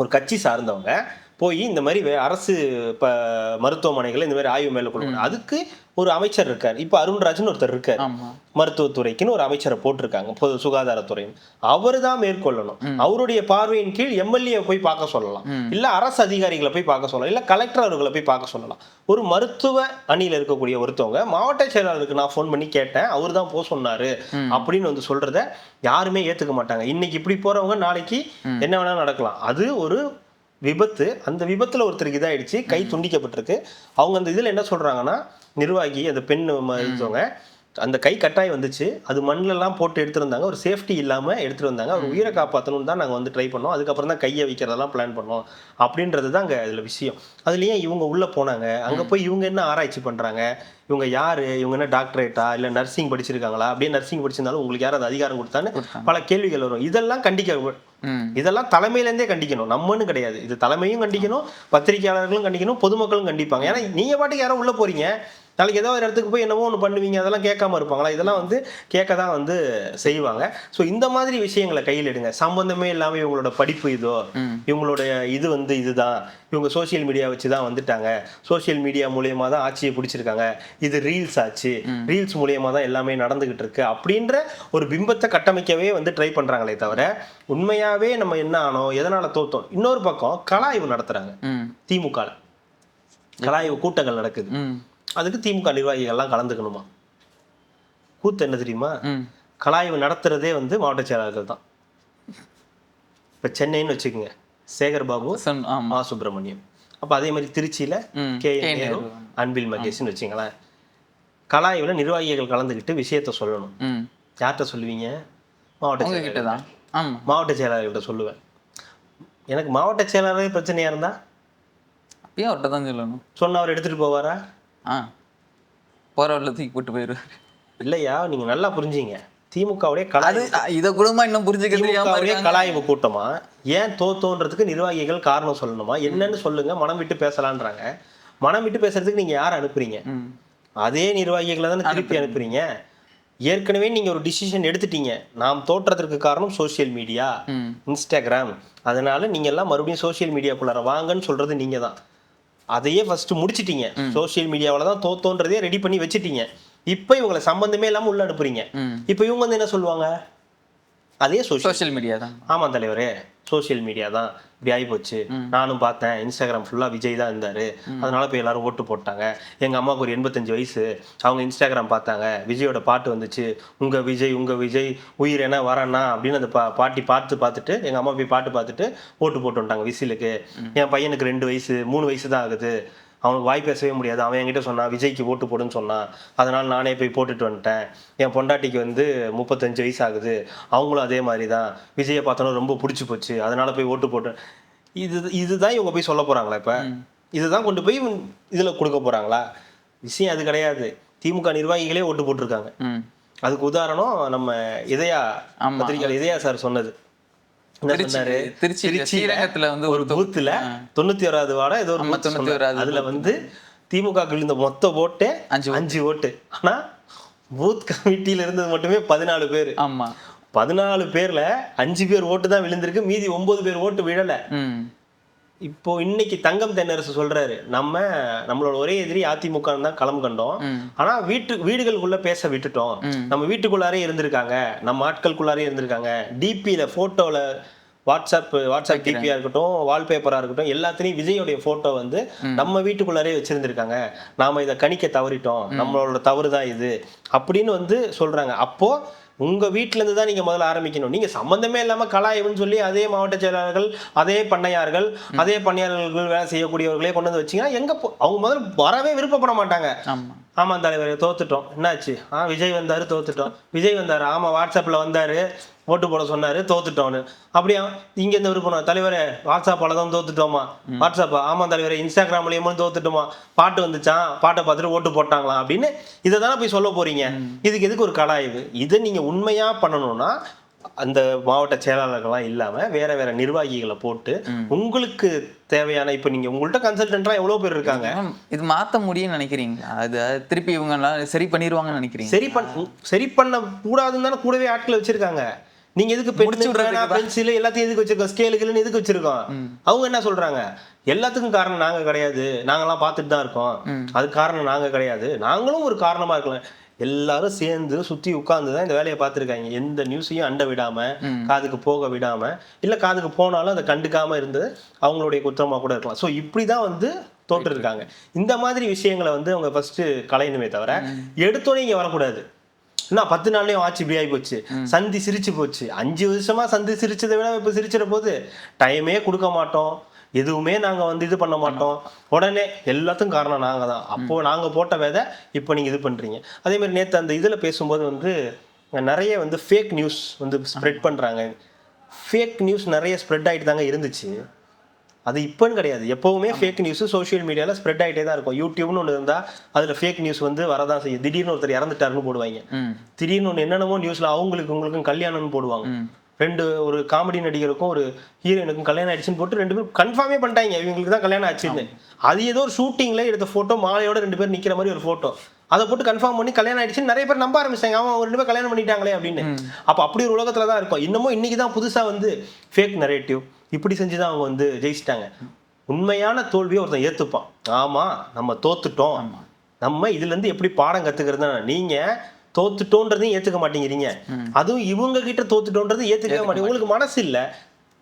ஒரு கட்சி சார்ந்தவங்க போய் இந்த மாதிரி அரசு மருத்துவமனைகளை இந்த மாதிரி ஆய்வு மேற்கொள்ளணும். அதுக்கு ஒரு அமைச்சர் இருக்கார். இப்போ அருண்ராஜ்னு ஒருத்தர் இருக்கார், மருத்துவத்துறைக்குன்னு ஒரு அமைச்சரை போட்டிருக்காங்க, பொது சுகாதாரத்துறை. அவரு தான் மேற்கொள்ளணும். அவருடைய பார்வையின் கீழ் எம்எல்ஏ போய் பார்க்க சொல்லலாம், இல்ல அரசு அதிகாரிகளை போய் பார்க்க சொல்லலாம், இல்ல கலெக்டர் அவர்களை போய் பார்க்க சொல்லலாம். ஒரு மருத்துவ அணியில இருக்கக்கூடிய ஒருத்தவங்க மாவட்ட செயலாளருக்கு நான் ஃபோன் பண்ணி கேட்டேன், அவர் தான் போக சொன்னாரு அப்படின்னு வந்து சொல்றத யாருமே ஏத்துக்க மாட்டாங்க. இன்னைக்கு இப்படி போறவங்க நாளைக்கு என்ன வேணாலும் நடக்கலாம். அது ஒரு விபத்து. அந்த விபத்துல ஒருத்தருக்கு இதாயிடுச்சு, கை துண்டிக்கப்பட்டிருக்கு. அவங்க அந்த இதுல என்ன சொல்றாங்கன்னா, நிர்வாகி அந்த பெண் மருத்துவங்க அந்த கை கட்டாய் வந்துச்சு, அது மண்ணிலெல்லாம் போட்டு எடுத்துருந்தாங்க, ஒரு சேஃப்டி இல்லாமல் எடுத்துகிட்டு வந்தாங்க, அவர் உயிரை காப்பாற்றணும்னு தான் நாங்கள் வந்து ட்ரை பண்ணோம், அதுக்கப்புறம் தான் கையை வைக்கிறதெல்லாம் பிளான் பண்ணோம் அப்படின்றது தான் அங்கே அதில் விஷயம். அதுலேயே இவங்க உள்ளே போனாங்க, அங்கே போய் இவங்க என்ன ஆராய்ச்சி பண்ணுறாங்க, இவங்க யார், இவங்க என்ன டாக்டரேட்டா இல்லை நர்சிங் படிச்சிருக்காங்களா, அப்படியே நர்சிங் படிச்சிருந்தாலும் உங்களுக்கு யாராவது அதிகாரம் கொடுத்தான்னு பல கேள்விகள் வரும். இதெல்லாம் இதெல்லாம் தலைமையிலேருந்தே கண்டிக்கணும், நம்மன்னு கிடையாது. இது தலைமையும் கண்டிக்கணும், பத்திரிகையாளர்களும் கண்டிக்கணும், பொதுமக்களும் கண்டிப்பாங்க. ஏன்னா நீங்கள் பாட்டுக்கு யாரும் உள்ளே போகிறீங்க, நாளைக்கு ஏதோ ஒரு இடத்துக்கு போய் என்னவோ ஒன்று பண்ணுவீங்க, அதெல்லாம் கேட்காம இருப்பாங்களா? இதெல்லாம் வந்து கேட்க தான் வந்து செய்வாங்க. ஸோ இந்த மாதிரி விஷயங்களை கையில் எடுங்க. சம்பந்தமே இல்லாமல் இவங்களோட படிப்பு இதோ, இவங்களுடைய இது வந்து இதுதான், இவங்க சோசியல் மீடியா வச்சு தான் வந்துட்டாங்க, சோசியல் மீடியா மூலியமாக தான் ஆட்சியை பிடிச்சிருக்காங்க, இது ரீல்ஸ் ஆச்சு, ரீல்ஸ் மூலியமாக தான் எல்லாமே நடந்துகிட்டு இருக்கு அப்படின்ற ஒரு பிம்பத்தை கட்டமைக்கவே வந்து ட்ரை பண்ணுறாங்களே தவிர உண்மையாகவே நம்ம என்ன ஆனோம், எதனால் தோத்தோம். இன்னொரு பக்கம் கலாய்வு நடத்துகிறாங்க. திமுக கலாய்வு கூட்டங்கள் நடக்குது, அதுக்கு திமுக நிர்வாகிகள்லாம் கலந்துக்கணுமா? கூத்து என்ன தெரியுமா? கலாய்வு நடத்துறதே வந்து மாவட்ட செயலாளர்கள் தான். இப்போ சென்னைன்னு வச்சுக்கோங்க, சேகர் பாபு, மா சுப்பிரமணியம். அப்போ அதே மாதிரி திருச்சியில் KN நேரு, அன்பில் மகேஷ்னு வச்சுங்களேன். கலாய்வில் நிர்வாகிகள் கலந்துக்கிட்டு விஷயத்த சொல்லணும். யார்கிட்ட சொல்லுவீங்க? மாவட்ட செயலாளர் தான். மாவட்ட செயலாளர்கிட்ட சொல்லுவேன். எனக்கு மாவட்ட செயலாளர் பிரச்சனையாக இருந்தால் அப்பயும் அவர்கிட்ட தான் சொல்லணும். சொன்ன அவர் எடுத்துகிட்டு போவாரா? போறவர்ல தூக்கி போட்டு போயிடுவாரு. இல்லையா, நீங்க நல்லா புரிஞ்சுங்க. திமுகவுடைய இதை கூடமா இன்னும் புரிஞ்சுக்க கலாய்வு கூட்டமா ஏன் தோத்தோன்றதுக்கு நிர்வாகிகள் காரணம் சொல்லணுமா? என்னன்னு சொல்லுங்க, மனம் விட்டு பேசலான்றாங்க. மனம் விட்டு பேசுறதுக்கு நீங்க யாரை அனுப்புறீங்க? அதே நிர்வாகிகளை தானே திருப்பி அனுப்புறீங்க. ஏற்கனவே நீங்க ஒரு டிசிஷன் எடுத்துட்டீங்க, நாம் தோற்றத்திற்கு காரணம் சோசியல் மீடியா, இன்ஸ்டாகிராம், அதனால நீங்க எல்லாம் மறுபடியும் சோசியல் மீடியாக்குள்ளார வாங்கன்னு சொல்றது நீங்க தான். அதையே ஃபர்ஸ்ட் முடிச்சிட்டீங்க. சோசியல் மீடியாவில் தான் தோத்தோன்றதே ரெடி பண்ணி வச்சுட்டீங்க. இப்போ இவங்களை சம்பந்தமே இல்லாமல் உள்ள அனுப்புறீங்க. இப்போ இவங்க வந்து என்ன சொல்லுவாங்க? அதே சோசியல் மீடியா தான். ஆமாம் தலைவரே, சோசியல் மீடியா தான் இப்படி ஆகி போச்சு, நானும் பார்த்தேன், இன்ஸ்டாகிராம் ஃபுல்லாக விஜய் தான் இருந்தார், அதனால போய் எல்லாரும் ஓட்டு போட்டாங்க. எங்கள் அம்மாவுக்கு ஒரு 85 வயசு, அவங்க இன்ஸ்டாகிராம் பார்த்தாங்க, விஜயோட பாட்டு வந்துச்சு, உங்கள் விஜய் உயிர் என்ன வரேன்னா அப்படின்னு அந்த பாட்டி பார்த்துட்டு எங்கள் அம்மா போய் பாட்டு பார்த்துட்டு ஓட்டு போட்டு வந்துட்டாங்க விசிலுக்கு. என் பையனுக்கு 2 வயசு 3 வயசு தான் ஆகுது, அவனுக்கு வாய் பேசவே முடியாது, அவன் என்கிட்ட சொன்னான் விஜய்க்கு ஓட்டு போடுன்னு சொன்னான், அதனால் நானே போய் போட்டுட்டு வந்துட்டேன். என் பொண்டாட்டிக்கு வந்து 35 வயசு ஆகுது, அவங்களும் அதே மாதிரி தான், விஜயை பார்த்தோன்னா ரொம்ப பிடிச்சி போச்சு, அதனால் போய் ஓட்டு போட்டேன். இதுதான் இவங்க போய் சொல்ல போகிறாங்களா? இப்போ இதுதான் கொண்டு போய் இதில் கொடுக்க போகிறாங்களா? விஷயம் அது கிடையாது. திமுக நிர்வாகிகளே ஓட்டு போட்டிருக்காங்க. அதுக்கு உதாரணம் நம்ம பத்திரிகையாளர் இதயா சார் சொன்னது. திருச்சியில வந்து ஒரு பூத்துல 91வது வார்டு ஏதோ ஒரு, அதுல வந்து திமுக விழுந்த மொத்த ஓட்டே 5 ஓட்டு. ஆனா பூத் கமிட்டியில இருந்தது மட்டுமே 14 பேர். ஆமா, 14 பேர்ல 5 பேர் ஓட்டு தான் விழுந்திருக்கு, மீதி 9 பேர் ஓட்டு விழல. இப்போ இன்னைக்கு தங்கம் தென்னரசு சொல்றாரு, நம்மளோட ஒரே எதிரி அதிமுக தான் களம் கண்டோம், ஆனா வீடுகளுக்குள்ள பேச விட்டுட்டோம், நம்ம வீட்டுக்குள்ளாரே இருந்திருக்காங்க, நம்ம ஆட்களுக்குள்ளாரே இருந்திருக்காங்க, டிபியில போட்டோல வாட்ஸ்அப் டிபியா இருக்கட்டும், வால்பேப்பரா இருக்கட்டும், எல்லாத்துலயும் விஜயோடைய போட்டோ வந்து நம்ம வீட்டுக்குள்ளாரே வச்சிருந்திருக்காங்க, நாம இதை கணிக்க தவறிட்டோம், நம்மளோட தவறுதான் இது அப்படின்னு வந்து சொல்றாங்க. அப்போ உங்க வீட்டுல இருந்து தான் நீங்க முதல்ல ஆரம்பிக்கணும். நீங்க சம்பந்தமே இல்லாம கலாய்வுன்னு சொல்லி அதே மாவட்ட செயலாளர்கள், அதே பண்ணையார்கள், அதே பணியாளர்கள் வேலை செய்யக்கூடியவர்களே கொண்டு வந்து வச்சீங்கன்னா எங்க அவங்க முதல்ல வரவே விருப்பப்பட மாட்டாங்க. ஆமா தலைவர் தோத்துட்டோம், என்னாச்சு? விஜய் வந்தாரு தோத்துட்டோம், விஜய் வந்தாரு, ஆமா வாட்ஸ்அப்ல வந்தாரு ஓட்டு போட சொன்னாரு தோத்துட்டோன்னு. அப்படியா இங்க இருந்து விருப்பம் தலைவரே வாட்ஸ்அப்பால தான் தோத்துட்டோமா? வாட்ஸ்அப்பா? ஆமா தலைவரே இன்ஸ்டாகிராம் மூலியமா தோத்துட்டோமா? பாட்டு வந்துச்சான், பாட்டை பார்த்துட்டு ஓட்டு போட்டாங்களாம் அப்படின்னு இதை தானே போய் சொல்ல போறீங்க. இதுக்கு எதுக்கு ஒரு கலாய்வு? இதை நீங்க உண்மையா பண்ணணும்னா அந்த மாவட்ட செயலாளர்கள்லாம் இல்லாம வேற நிர்வாகிகளை போட்டு உங்களுக்கு தேவையான, இப்ப நீங்க உங்கள்ட்ட கன்சல்டன்டா எவ்வளவு பேர் இருக்காங்க, இது மாத்த முடியும்னு நினைக்கிறீங்களா? அது திருப்பி இவங்க சரி பண்ணிடுவாங்கன்னு நினைக்கிறீங்க? சரி பண்ண கூடாதுன்னு தானே கூடவே ஆட்களை வச்சிருக்காங்க. நீங்க எதுக்கு பென்சில் எல்லாத்தையும் எதுக்கு வச்சிருக்கோம், ஸ்கேலுக்குன்னு எதுக்கு வச்சிருக்கோம்? அவங்க என்ன சொல்றாங்க, எல்லாத்துக்கும் காரணம் நாங்க கிடையாது, நாங்கெல்லாம் பார்த்துட்டு தான் இருக்கோம், அதுக்கு காரணம் நாங்க கிடையாது, நாங்களும் ஒரு காரணமா இருக்கலாம். எல்லாரும் சேர்ந்து சுத்தி உட்கார்ந்துதான் இந்த வேலையை பார்த்துருக்காங்க. எந்த நியூஸையும் அண்ட விடாம, காதுக்கு போக விடாம, இல்ல காதுக்கு போனாலும் அதை கண்டுக்காம இருந்தது அவங்களுடைய குற்றமா கூட இருக்கலாம். ஸோ இப்படிதான் வந்து தோற்று இருக்காங்க. இந்த மாதிரி விஷயங்களை வந்து அவங்க ஃபர்ஸ்ட் கலையணுமே தவிர எடுத்தோடனே இங்க வரக்கூடாது. என்ன 10 நாள்லயும் ஆச்சு இப்படி ஆகி போச்சு, சந்தி சிரிச்சு போச்சு. 5 வருஷமா சந்தி சிரிச்சதை விட இப்ப சிரிச்சிட போது, டைமே கொடுக்க மாட்டோம், எதுவுமே நாங்க வந்து இது பண்ண மாட்டோம், உடனே எல்லாத்துக்கும் காரணம் நாங்க தான், அப்போ நாங்க போட்ட விதை இப்போ நீங்க இது பண்றீங்க. அதே மாதிரி நேற்று அந்த இதுல பேசும்போது வந்து நிறைய வந்து ஃபேக் நியூஸ் வந்து ஸ்ப்ரெட் பண்றாங்க. ஃபேக் நியூஸ் நிறைய ஸ்ப்ரெட் ஆகிட்டு தாங்க இருந்துச்சு. அது இப்போன்னு கிடையாது, எப்பவுமே ஃபேக் நியூஸ் சோஷியல் மீடியாவில் ஸ்ப்ரெட் ஆகிட்டே தான் இருக்கும். யூடியூப்னு ஒன்று இருந்தால் அதில் ஃபேக் நியூஸ் வந்து வரதான் செய்யும். திடீர்னு ஒருத்தர் இறந்துட்டாருன்னு போடுவாங்க, திடீர்னு ஒன்று என்னென்னமோ நியூஸில் உங்களுக்கும் கல்யாணம்னு போடுவாங்க. ஒரு காமெடி நடிகருக்கும் ஒரு ஹீரோயினுக்கும் கல்யாணம் ஆயிடுச்சுன்னு போட்டு 2 பேரும் கன்ஃபார்மே பண்ணிட்டாங்க இவங்களுக்கு தான் கல்யாணம் ஆச்சுன்னு. அது ஏதோ ஒரு ஷூட்டிங்ல எடுத்த போட்டோ, மாலையோட 2 பேர் நிக்கிற மாதிரி ஒரு போட்டோ, அதை போட்டு கன்ஃபார்ம் பண்ணி கல்யாணம் ஆயிடுச்சுன்னு நிறைய பேர் நம்ப ஆரம்பிச்சாங்க. அவன் 2 பேர் கல்யாணம் பண்ணிட்டாங்களே அப்படின்னு. அப்ப அப்படி ஒரு உலகத்துல தான் இருக்கும். இன்னமும் இன்னைக்கு தான் புதுசா வந்து ஃபேக் நரேட்டிவ் இப்படி செஞ்சுதான் அவங்க வந்து ஜெயிச்சிட்டாங்க. உண்மையான தோல்வியை ஒருத்தன் ஏத்துப்பான், ஆமா நம்ம தோத்துட்டோம், நம்ம இதுல இருந்து எப்படி பாடம் கத்துக்கிறது. நீங்க தோத்துட்டோன்றதையும் ஏத்துக்க மாட்டேங்கிறீங்க, அதுவும் இவங்க கிட்ட தோத்துட்டோன்றதை ஏத்துக்கவே மாட்டேங்க. உங்களுக்கு மனசு இல்ல,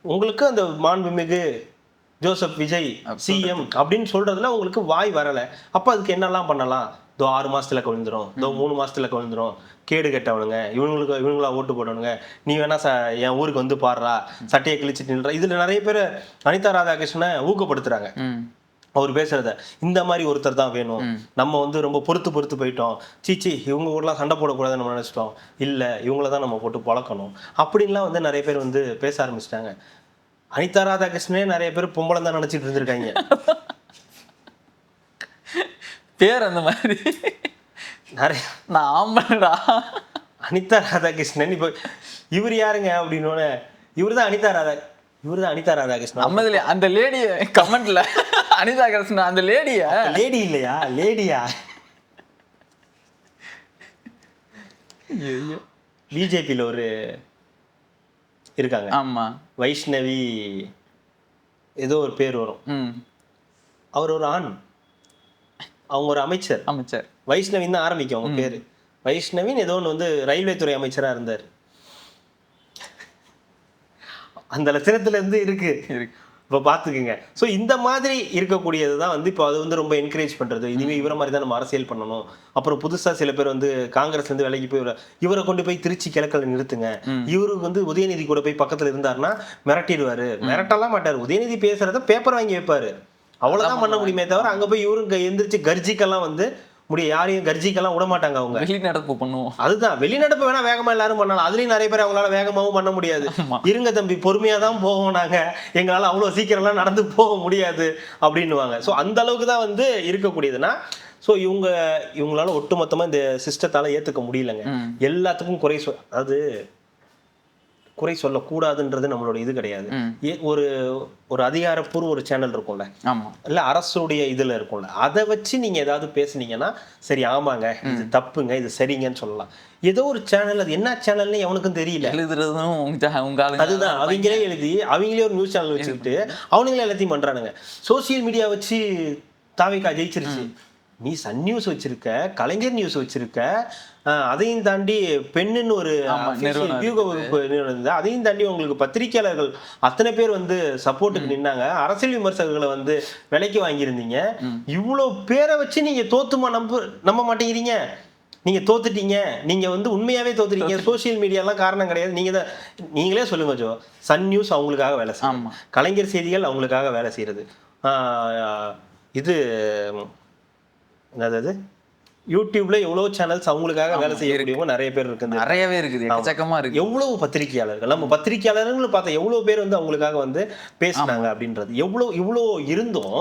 உங்களுக்கு அந்த மாண்புமிகு ஜோசப் விஜய் சிஎம் அப்படின்னு சொல்றதுல உங்களுக்கு வாய் வரல. அப்ப அதுக்கு என்னெல்லாம் பண்ணலாம்? 6 மாசத்துல கவிழ்ந்துரும், 3 மாசத்துல கவிழ்ந்துரும், கேடு கெட்டவனுங்க, இவங்களா ஓட்டு போடணுங்க, நீ வேணா என் ஊருக்கு வந்து பாடுறா, சட்டையை கிழிச்சிட்டு நின்றா. இதுல நிறைய பேர் அனிதா ராதாகிருஷ்ணனை ஊக்கப்படுத்துறாங்க. அவர் பேசுறத இந்த மாதிரி ஒருத்தர் தான் வேணும், நம்ம வந்து ரொம்ப பொறுத்து போயிட்டோம், சீச்சி இவங்க ஊர்லாம் சண்டை போடக்கூடாதுன்னு நம்ம நினைச்சிட்டோம், இல்ல இவங்கள தான் நம்ம போட்டு பழக்கணும் அப்படின்லாம் வந்து நிறைய பேர் வந்து பேச ஆரம்பிச்சிட்டாங்க. அனிதா ராதாகிருஷ்ணனே நிறைய பேர் பொம்பளை தான் நினைச்சிட்டு இருந்திருக்காங்க. பேர் அந்த மாதிரி நிறைய நான் ஆம்பளடா அனிதா ராதாகிருஷ்ணன். இப்போ இவர் யாருங்க அப்படின்னு, இவருதான் அனிதா ராதாகிருஷ்ணன். அம்மதுல அந்த லேடிய கமெண்ட்ல அனிதா கிருஷ்ணன் அந்த லேடி இல்லையா, லேடியா? பிஜேபியில ஒரு இருக்காங்க, ஆமா வைஷ்ணவி ஏதோ ஒரு பேர் வரும், அவர் ஒரு ஆண், அவங்க ஒரு அமைச்சர் வைஷ்ணவின் தான் ஆரம்பிக்கும் அவங்க பேரு. வைஷ்ணவின் ஏதோ ஒன்று வந்து ரயில்வே துறை அமைச்சரா இருந்தார். அந்த லட்சணத்துல இருந்து இருக்கு இப்போ பார்த்துக்குங்க. ஸோ இந்த மாதிரி இருக்கக்கூடியது தான் வந்து இப்போ அது வந்து ரொம்ப என்கரேஜ் பண்ணுறது. இனிமேல் இவரை மாதிரி தான் நம்ம அரசியல் பண்ணணும். அப்புறம் புதுசாக சில பேர் வந்து காங்கிரஸ்லேருந்து விலைக்கு போய் இவரை கொண்டு போய் திருச்சி கிழக்கில் நிறுத்துங்க, இவருக்கு வந்து உதயநிதி கூட போய் பக்கத்தில் இருந்தாருன்னா மிரட்டிடுவார். மிரட்டலாம் மாட்டார், உதயநிதி பேசுறத பேப்பர் வாங்கி வைப்பார், அவ்வளோதான் பண்ண முடியுமே தவிர அங்கே போய் இவரும் எந்திரிச்சு கர்ஜிக்கெல்லாம் வந்து முடியும், யாரையும் கர்ஜிக்கெல்லாம் விட மாட்டாங்க. அவங்க வெளிநடப்பு பண்ணுவோம், அதுதான் வெளிநடப்பு வேணா வேகமா எல்லாரும் பண்ணலாம். அதுலயும் நிறைய பேர் அவங்களால வேகமாவும் பண்ண முடியாது. இருங்க தம்பி பொறுமையா தான் போவோம், நாங்க எங்களால அவ்வளவு சீக்கிரம்லாம் நடந்து போக முடியாது அப்படின்னுவாங்க. ஸோ அந்த அளவுக்கு தான் வந்து இருக்கக்கூடியதுன்னா, ஸோ இவங்களால ஒட்டுமொத்தமா இந்த சிஸ்டத்தால ஏத்துக்க முடியலங்க. எல்லாத்துக்கும் அதாவது குறை சொல்லக்கூடாதுன்றது நம்மளோட இது கிடையாது. ஒரு ஒரு அதிகாரப்பூர்வ ஒரு சேனல் இருக்கும்ல, இல்லை அரசுடைய இதில் இருக்கும்ல, அதை வச்சு நீங்கள் ஏதாவது பேசுனீங்கன்னா சரி ஆமாங்க இது தப்புங்க இது சரிங்கன்னு சொல்லலாம். ஏதோ ஒரு சேனல், அது என்ன சேனல்னு எவனுக்கும் தெரியல, அதுதான் அவங்களே எழுதி அவங்களே ஒரு நியூஸ் சேனல் வச்சுக்கிட்டு அவனுங்களே எல்லாத்தையும் பண்றானுங்க. சோசியல் மீடியா வச்சு தாவேகா ஜெயிச்சிருச்சு. நீ சன் நியூஸ் வச்சிருக்க, கலைஞர் நியூஸ் வச்சிருக்க, அதையும் தாண்டி பெண்ணுன்னு ஒரு அதையும் தாண்டி உங்களுக்கு பத்திரிகையாளர்கள் அத்தனை பேர் வந்து சப்போர்ட்டுக்கு நின்னாங்க. அரசியல் விமர்சகர்களை வந்து விலைக்கு வாங்கியிருந்தீங்க. இவ்வளோ பேரை வச்சு நீங்க தோத்துமா நம்ப மாட்டேங்கிறீங்க. நீங்க தோத்துட்டீங்க, நீங்க வந்து உண்மையாவே தோத்துட்டீங்க. சோசியல் மீடியாலாம் காரணம் கிடையாது. நீங்களே சொல்லுங்க ஜோ, சன் நியூஸ் அவங்களுக்காக வேலை செய்யும், கலைஞர் செய்திகள் அவங்களுக்காக வேலை செய்யறது, இது அதாவது யூடியூப்ல எவ்வளவு சேனல்ஸ் அவங்களுக்காக வேலை செய்யக்கூடியவங்க நிறைய பேர் இருக்குது, நிறையவே இருக்குது, எக்கச்சக்கமா இருக்கு. எவ்வளவு பத்திரிகையாளர்கள், நம்ம பத்திரிகையாளர்கள் பார்த்தா எவ்வளவு பேர் வந்து அவங்களுக்காக வந்து பேசினாங்க அப்படின்றது. இவ்வளோ இருந்தும்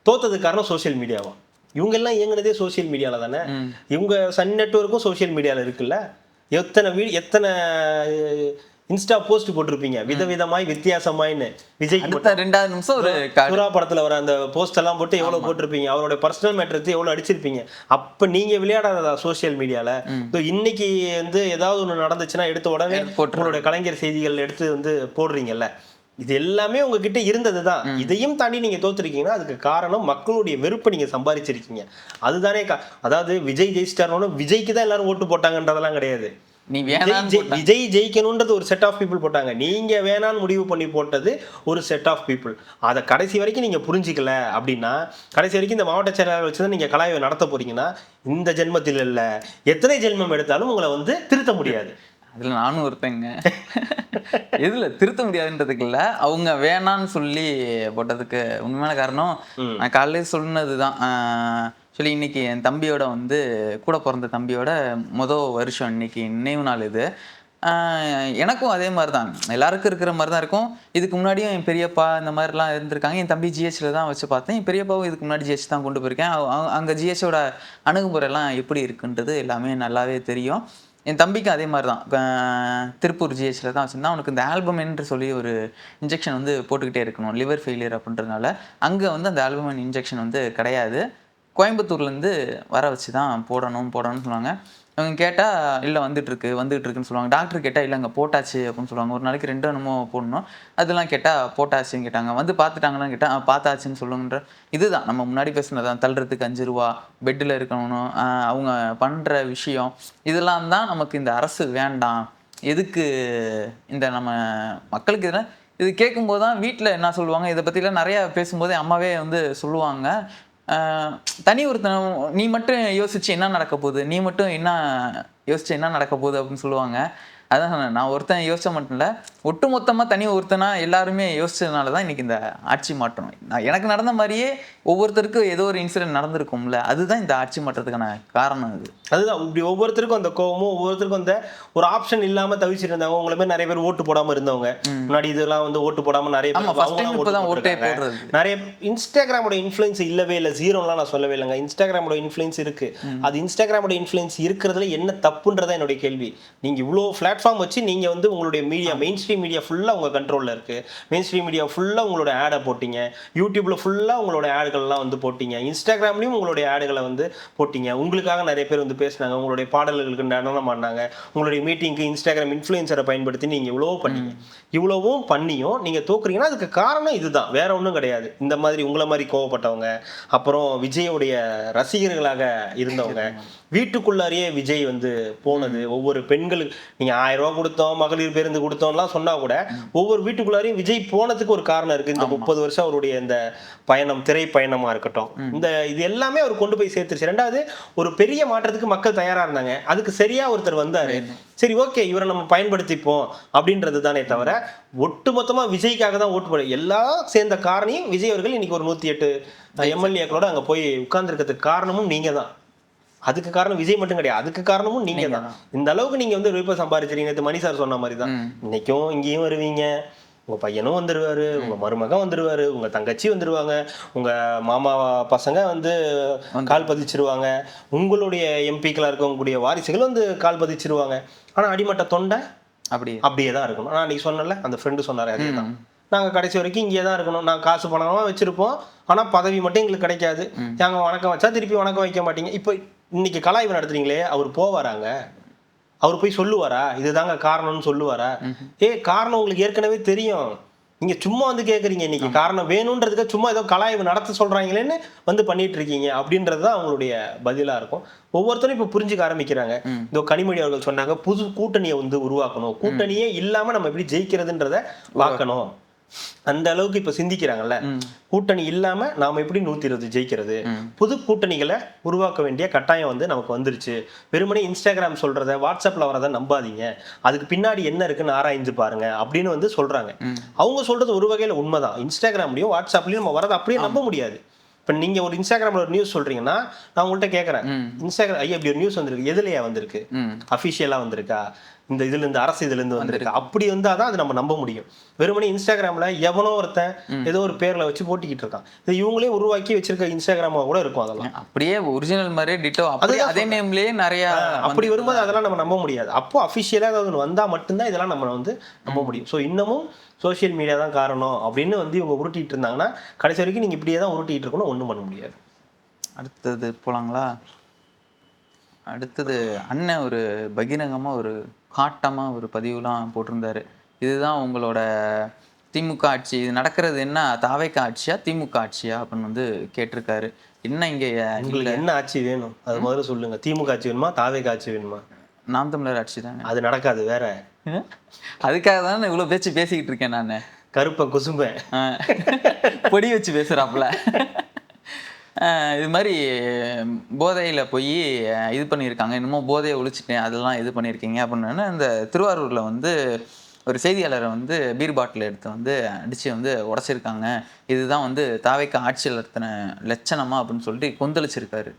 தோத்ததுக்கு காரணம் சோசியல் மீடியாவா? இவங்க எல்லாம் இயங்குனதே சோசியல் மீடியால தானே. இவங்க சன் நெட்வொர்க்கும் சோசியல் மீடியால இருக்குல்ல. எத்தனை இன்ஸ்டா போஸ்ட் போட்டிருப்பீங்க விதவிதமாய் வித்தியாசமாயின்னு. விஜய் 2வது நிமிஷம் ஒரு சுறா படத்துல வர அந்த போஸ்ட் எல்லாம் போட்டு எவ்வளவு போட்டிருப்பீங்க, அவரோட பர்சனல் மேட்டர் எவ்வளவு அடிச்சிருப்பீங்க. அப்ப நீங்க விளையாடாததா சோசியல் மீடியால? இன்னைக்கு வந்து ஏதாவது ஒண்ணு நடந்துச்சுன்னா எடுத்த உடனே உங்களோட கலைஞர் செய்திகள் எடுத்து வந்து போடுறீங்கல்ல. இது எல்லாமே உங்ககிட்ட இருந்தது தான். இதையும் தாண்டி நீங்க தோத்துருக்கீங்கன்னா அதுக்கு காரணம் மக்களுடைய வெறுப்பை நீங்க சம்பாதிச்சிருக்கீங்க. அதுதானே அதாவது விஜய் ஜெயிச்சிட்டாருன்னு விஜய்க்கு தான் எல்லாரும் ஓட்டு போட்டாங்கன்றதெல்லாம் கிடையாது. விஜய் ஜெயிக்கணும்ன்றது ஒரு செட் ஆஃப் பீப்புள் போட்டாங்க. நீங்க வேணான்னு முடிவு பண்ணி போட்டது ஒரு செட் ஆஃப் பீப்புள். அதை கடைசி வரைக்கும் நீங்க புரிஞ்சிக்கல அப்படின்னா, கடைசி வரைக்கும் இந்த மாவட்ட செயலாளர் வச்சுதான் நீங்க கலாய்வை நடத்த போறீங்கன்னா, இந்த ஜென்மத்தில் இல்ல எத்தனை ஜென்மம் எடுத்தாலும் உங்களை வந்து திருத்த முடியாது. அதுல நானும் ஒருத்தங்க. எதுல திருத்த முடியாதுன்றதுக்கு இல்ல, அவங்க வேணான்னு சொல்லி போட்டதுக்கு உண்மையான காரணம் நான் காலையிலே சொன்னதுதான். சொல்லி இன்னைக்கு என் தம்பியோட வந்து கூட பிறந்த தம்பியோட வருஷம் இன்னைக்கு நினைவு நாள். இது எனக்கும் அதே மாதிரி தான், எல்லாருக்கும் இருக்கிற மாதிரி தான் இருக்கும். இதுக்கு முன்னாடியும் என் பெரியப்பா இந்த மாதிரிலாம் இருந்திருக்காங்க. என் தம்பி ஜிஹெச்ல தான் வச்சு பார்த்தேன். என் பெரியப்பாவும் இதுக்கு முன்னாடி ஜிஹெச் தான் கொண்டு போயிருக்கேன். அங்கே ஜிஹெச்சோட அணுகுமுறைலாம் எப்படி இருக்குன்றது எல்லாமே நல்லாவே தெரியும். என் தம்பிக்கு அதே மாதிரி தான் திருப்பூர் ஜிஹெச்சில் தான் வச்சுருந்தான். அவனுக்கு இந்த ஆல்பமென் சொல்லி ஒரு இன்ஜெக்ஷன் வந்து போட்டுக்கிட்டே இருக்கணும், லிவர் ஃபெயிலியர் அப்படின்றதுனால. அங்கே வந்து அந்த ஆல்பமென் இன்ஜெக்ஷன் வந்து கிடையாது. கோயம்புத்தூர்லேருந்து வர வச்சு தான் போடணும்னு சொன்னாங்க. அவங்க கேட்டால் இல்லை வந்துட்டு இருக்குன்னு சொல்லுவாங்க. டாக்டர் கேட்டால் இல்லைங்க போட்டாச்சு அப்படின்னு சொல்லுவாங்க. ஒரு நாளைக்கு 2 என்னமோ போடணும். அதெல்லாம் கேட்டால் போட்டாச்சுன்னு கேட்டாங்க. வந்து பார்த்துட்டாங்கன்னு கேட்டால் பார்த்தாச்சுன்னு சொல்லுங்கன்ற இதுதான் நம்ம முன்னாடி பேசுனதான். தள்ளுறதுக்கு 5 ரூபா, பெட்டில் இருக்கணும், அவங்க பண்ணுற விஷயம், இதெல்லாம் தான் நமக்கு இந்த அரசு வேண்டாம். எதுக்கு இந்த நம்ம மக்களுக்கு இதெல்லாம் இது கேட்கும்போது தான் வீட்டில் என்ன சொல்லுவாங்க, இதை பற்றிலாம் நிறையா பேசும்போதே அம்மாவே வந்து சொல்லுவாங்க, தனி ஒருத்தன் நீ மட்டும் யோசிச்சு என்ன நடக்க போகுது, நீ மட்டும் என்ன யோசிச்சு என்ன நடக்க போகுது அப்படின்னு சொல்லுவாங்க. அதான் நான் ஒருத்தன் யோசிச்ச மட்டும் இல்லை, ஒட்டு மொத்தமாக தனி ஒருத்தனா எல்லாருமே யோசிச்சதுனால தான் இன்னைக்கு இந்த ஆட்சி மாற்றம். எனக்கு நடந்த மாதிரியே ஒவ்வொருத்தருக்கும் ஏதோ ஒரு இன்சிடென்ட் நடந்திருக்கும்ல, அதுதான் இந்த ஆட்சி மாற்றத்துக்கான காரணம். அதுதான் இப்படி ஒவ்வொருத்தருக்கும் அந்த கோவமும், ஒவ்வொருத்தருக்கும் அந்த ஒரு ஆப்ஷன் இல்லாமல் தவிச்சிட்டு இருந்தவங்க. உங்களை மாதிரி நிறைய பேர் ஓட்டு போடாமல் இருந்தவங்க, முன்னாடி இதெல்லாம் வந்து ஓட்டு போடாமல் நிறைய பேர் நிறைய இன்ஸ்டாகிராமோட இன்ஃப்ளூயன்ஸ் இல்லவே இல்லை, ஜீரோலாம் நான் சொல்லவே இல்லைங்க. இன்ஸ்டாகிராமோட இன்ஃப்ளூயன்ஸ் இருக்கு. அது இன்ஸ்டாகிராமோட இன்ஃப்ளூயன்ஸ் இருக்கிறதுல என்ன தப்புன்றதான் என்னுடைய கேள்வி. நீங்க இவ்வளோ பிளாட்ஃபார்ம் வச்சு நீங்க வந்து உங்களுடைய மீடியா, மெயின் ஸ்ட்ரீம் மீடியா ஃபுல்லா உங்க கண்ட்ரோல்ல இருக்கு. மெயின் ஸ்ட்ரீம் மீடியா ஃபுல்லா உங்களோட ஆடை போட்டீங்க, யூடியூப்ல ஃபுல்லா உங்களோட ஆடுகள்லாம் வந்து போட்டீங்க, இன்ஸ்டாகிராம்லயும் உங்களுடைய ஆடுகளை வந்து போட்டீங்க. உங்களுக்காக நிறைய பேர் வந்து பேசினாங்க, உங்களுடைய பாடல்களுக்கு நடனம் பண்ணாங்க, உங்களுடைய மீட்டிங்க்கு இன்ஸ்டாகிராம் இன்ஃப்ளூயன்சரை பயன்படுத்தி நீங்க இவ்வளோ பண்ணீங்க. இவ்வளவும் பண்ணியும் நீங்க தோக்குறீங்கன்னா அதுக்கு காரணம் இதுதான், வேற ஒன்றும் கிடையாது. இந்த மாதிரி உங்களை மாதிரி கோவப்பட்டவங்க, அப்புறம் விஜயோடைய ரசிகர்களாக இருந்தவங்க, வீட்டுக்குள்ளாரியே விஜய் வந்து போனது, ஒவ்வொரு பெண்களுக்கு நீங்க 1000 ரூபா கொடுத்தோம், மகளிர் பேருந்து கொடுத்தோம்லாம் சொன்னா கூட ஒவ்வொரு வீட்டுக்குள்ளாரையும் விஜய் போனதுக்கு ஒரு காரணம் இருக்கு. இந்த 30 வருஷம் அவருடைய இந்த பயணம், திரை பயணமா இருக்கட்டும், இது எல்லாமே அவர் கொண்டு போய் சேர்த்துருச்சு. 2வது, ஒரு பெரிய மாற்றத்துக்கு மக்கள் தயாரா இருந்தாங்க, அதுக்கு சரியா ஒருத்தர் வந்தாரு, சரி ஓகே இவரை நம்ம பயன்படுத்திப்போம் அப்படின்றது தானே தவிர ஒட்டு மொத்தமா விஜய்க்காக தான் ஓட்டு போட எல்லாம் சேர்ந்த காரணியும் விஜய் அவர்கள் இன்னைக்கு ஒரு 108 எம்எல்ஏக்களோட அங்க போய் உட்கார்ந்துருக்கிறதுக்கு காரணமும் நீங்க தான். அதுக்கு காரணம் விஜய் மட்டும் கிடையாது, அதுக்கு காரணமும் நீங்க தான். இந்த அளவுக்கு நீங்க வந்து விருப்பம் சம்பாதிச்சிருக்கீங்க. மணி சார் சொன்ன மாதிரி தான், இன்னைக்கும் இங்கேயும் வருவீங்க, உங்க பையனும் வந்துருவாரு, உங்க மருமகன் வந்துருவாரு, உங்க தங்கச்சி வந்துருவாங்க, உங்க மாமா பசங்க வந்து கால் பதிச்சிருவாங்க, உங்களுடைய எம்பிக்களா இருக்கக்கூடிய வாரிசுகள் வந்து கால் பதிச்சிருவாங்க. ஆனா அடிமட்ட தொண்டை அப்படியே தான் இருக்கணும். நான் அன்றைக்கி சொன்னல, அந்த ஃப்ரெண்டு சொன்னார் அதே தான். நாங்கள் கடைசி வரைக்கும் இங்கே தான் இருக்கணும். நாங்கள் காசு பணமாக வச்சுருப்போம், ஆனால் பதவி மட்டும் எங்களுக்கு கிடைக்காது. நாங்கள் வணக்கம் வச்சா திருப்பி வணக்கம் வைக்க மாட்டீங்க. இப்போ இன்னைக்கு கலாய்வு நடத்துறீங்களே, அவர் போவாராங்க? அவர் போய் சொல்லுவாரா இதுதாங்க காரணம்னு சொல்லுவாரா? காரணம் உங்களுக்கு ஏற்கனவே தெரியும். நீங்க சும்மா வந்து கேட்குறீங்க, இன்னைக்கு காரணம் வேணுன்றதுக்கு சும்மா ஏதோ கலாய்வு நடத்த சொல்றாங்களேன்னு வந்து பண்ணிட்டு இருக்கீங்க அப்படின்றது தான் அவங்களுடைய பதிலா இருக்கும். ஒவ்வொருத்தரும் இப்ப புரிஞ்சுக்க ஆரம்பிக்கிறாங்க. இந்த கனிமொழி அவர்கள் சொன்னாங்க, புது கூட்டணியை வந்து உருவாக்கணும், கூட்டணியே இல்லாம நம்ம எப்படி ஜெயிக்கிறதுன்றத பார்க்கணும். அந்த அளவுக்கு இப்ப சிந்திக்கிறாங்கல்ல. கூட்டணி இல்லாம நாம எப்படி 120 ஜெயிக்கிறது, புது கூட்டணிகளை உருவாக்க வேண்டிய கட்டாயம் வந்து நமக்கு வந்துருச்சு. வெறுமனே இன்ஸ்டாகிராம் சொல்றத, வாட்ஸ்அப்ல வரதை நம்பாதீங்க, அதுக்கு பின்னாடி என்ன இருக்குன்னு ஆராய்ஞ்சு பாருங்க அப்படின்னு வந்து சொல்றாங்க. அவங்க சொல்றது ஒரு வகையில உண்மைதான். இன்ஸ்டாகிராம்லயும் வாட்ஸ்அப்லயும் நம்ம வரதை அப்படியே நம்ப முடியாது. இப்போ நீங்கள் ஒரு இன்ஸ்டாகிராமில் ஒரு நியூஸ் சொல்கிறீங்கன்னா, நான் உங்கள்கிட்ட கேட்குறேன், இன்ஸ்டாகிராம் ஐயா இப்படி ஒரு நியூஸ் வந்திருக்கு, எதுலையா வந்திருக்கு? அஃபிஷியலாக வந்திருக்கா? இந்த இதுலேருந்து அரசு இதுலேருந்து வந்திருக்கு? அப்படி வந்தால் தான் அது நம்ம நம்ப முடியும். வெறுமனே இன்ஸ்டாகிராமில் எவனோ ஒருத்தன் ஏதோ ஒரு பேரில் வச்சு போட்டிக்கிட்டு இருக்கான். இது இவங்களே உருவாக்கி வச்சிருக்க இன்ஸ்டாகிராமாக கூட இருக்கும். அதெல்லாம் அப்படியே ஒரிஜினல் மாதிரியே டிட்டோ, அதே நேம்லேயே நிறையா அப்படி வரும்போது அதெல்லாம் நம்ம நம்ப முடியாது. அப்போ அஃபிஷியலாக ஏதாவது வந்தால் மட்டும்தான் இதெல்லாம் நம்ம வந்து நம்ப முடியும். ஸோ இன்னமும் சோஷியல் மீடியா தான் காரணம் அப்படின்னு வந்து இவங்க உருட்டிகிட்டு இருந்தாங்கன்னா, கடைசி வரைக்கும் நீங்கள் இப்படியே தான் உருட்டிகிட்டு இருக்கணும், ஒன்றும் பண்ண முடியாது. அடுத்தது போலாங்களா? அடுத்தது அண்ணன் ஒரு பகிரங்கமாக ஒரு காட்டமாக ஒரு பதிவுலாம் போட்டிருந்தாரு. இதுதான் உங்களோட திமுக ஆட்சி, இது நடக்கிறது என்ன தாவேக ஆட்சியா திமுக ஆட்சியா அப்படின்னு வந்து கேட்டிருக்காரு. என்ன இங்கே உங்களுக்கு என்ன ஆட்சி வேணும் அது முதல்ல சொல்லுங்க. திமுக ஆட்சி வேணுமா தாவேக ஆட்சி வேணுமா? நாம் தமிழர் ஆட்சி தாங்க. அது நடக்காது வேற. அதுக்காக தானே இவ்வளோ பேசிக்கிட்டு இருக்கேன் நான். கருப்பை குசும்பேன் பொடி வச்சு பேசுகிறாப்புல. இது மாதிரி போதையில் போய் இது பண்ணியிருக்காங்க, இன்னமும் போதையை ஒழிச்சிட்டேன் அதெல்லாம் இது பண்ணியிருக்கீங்க அப்படின்னு இந்த திருவாரூரில் வந்து ஒரு செய்தியாளரை வந்து பீர் பாட்டில் எடுத்து வந்து அடித்து வந்து உடச்சிருக்காங்க. இதுதான் வந்து தாவேக ஆட்சியில் நடத்தின லட்சணமா அப்படின்னு சொல்லிட்டு கொந்தளிச்சிருக்காரு.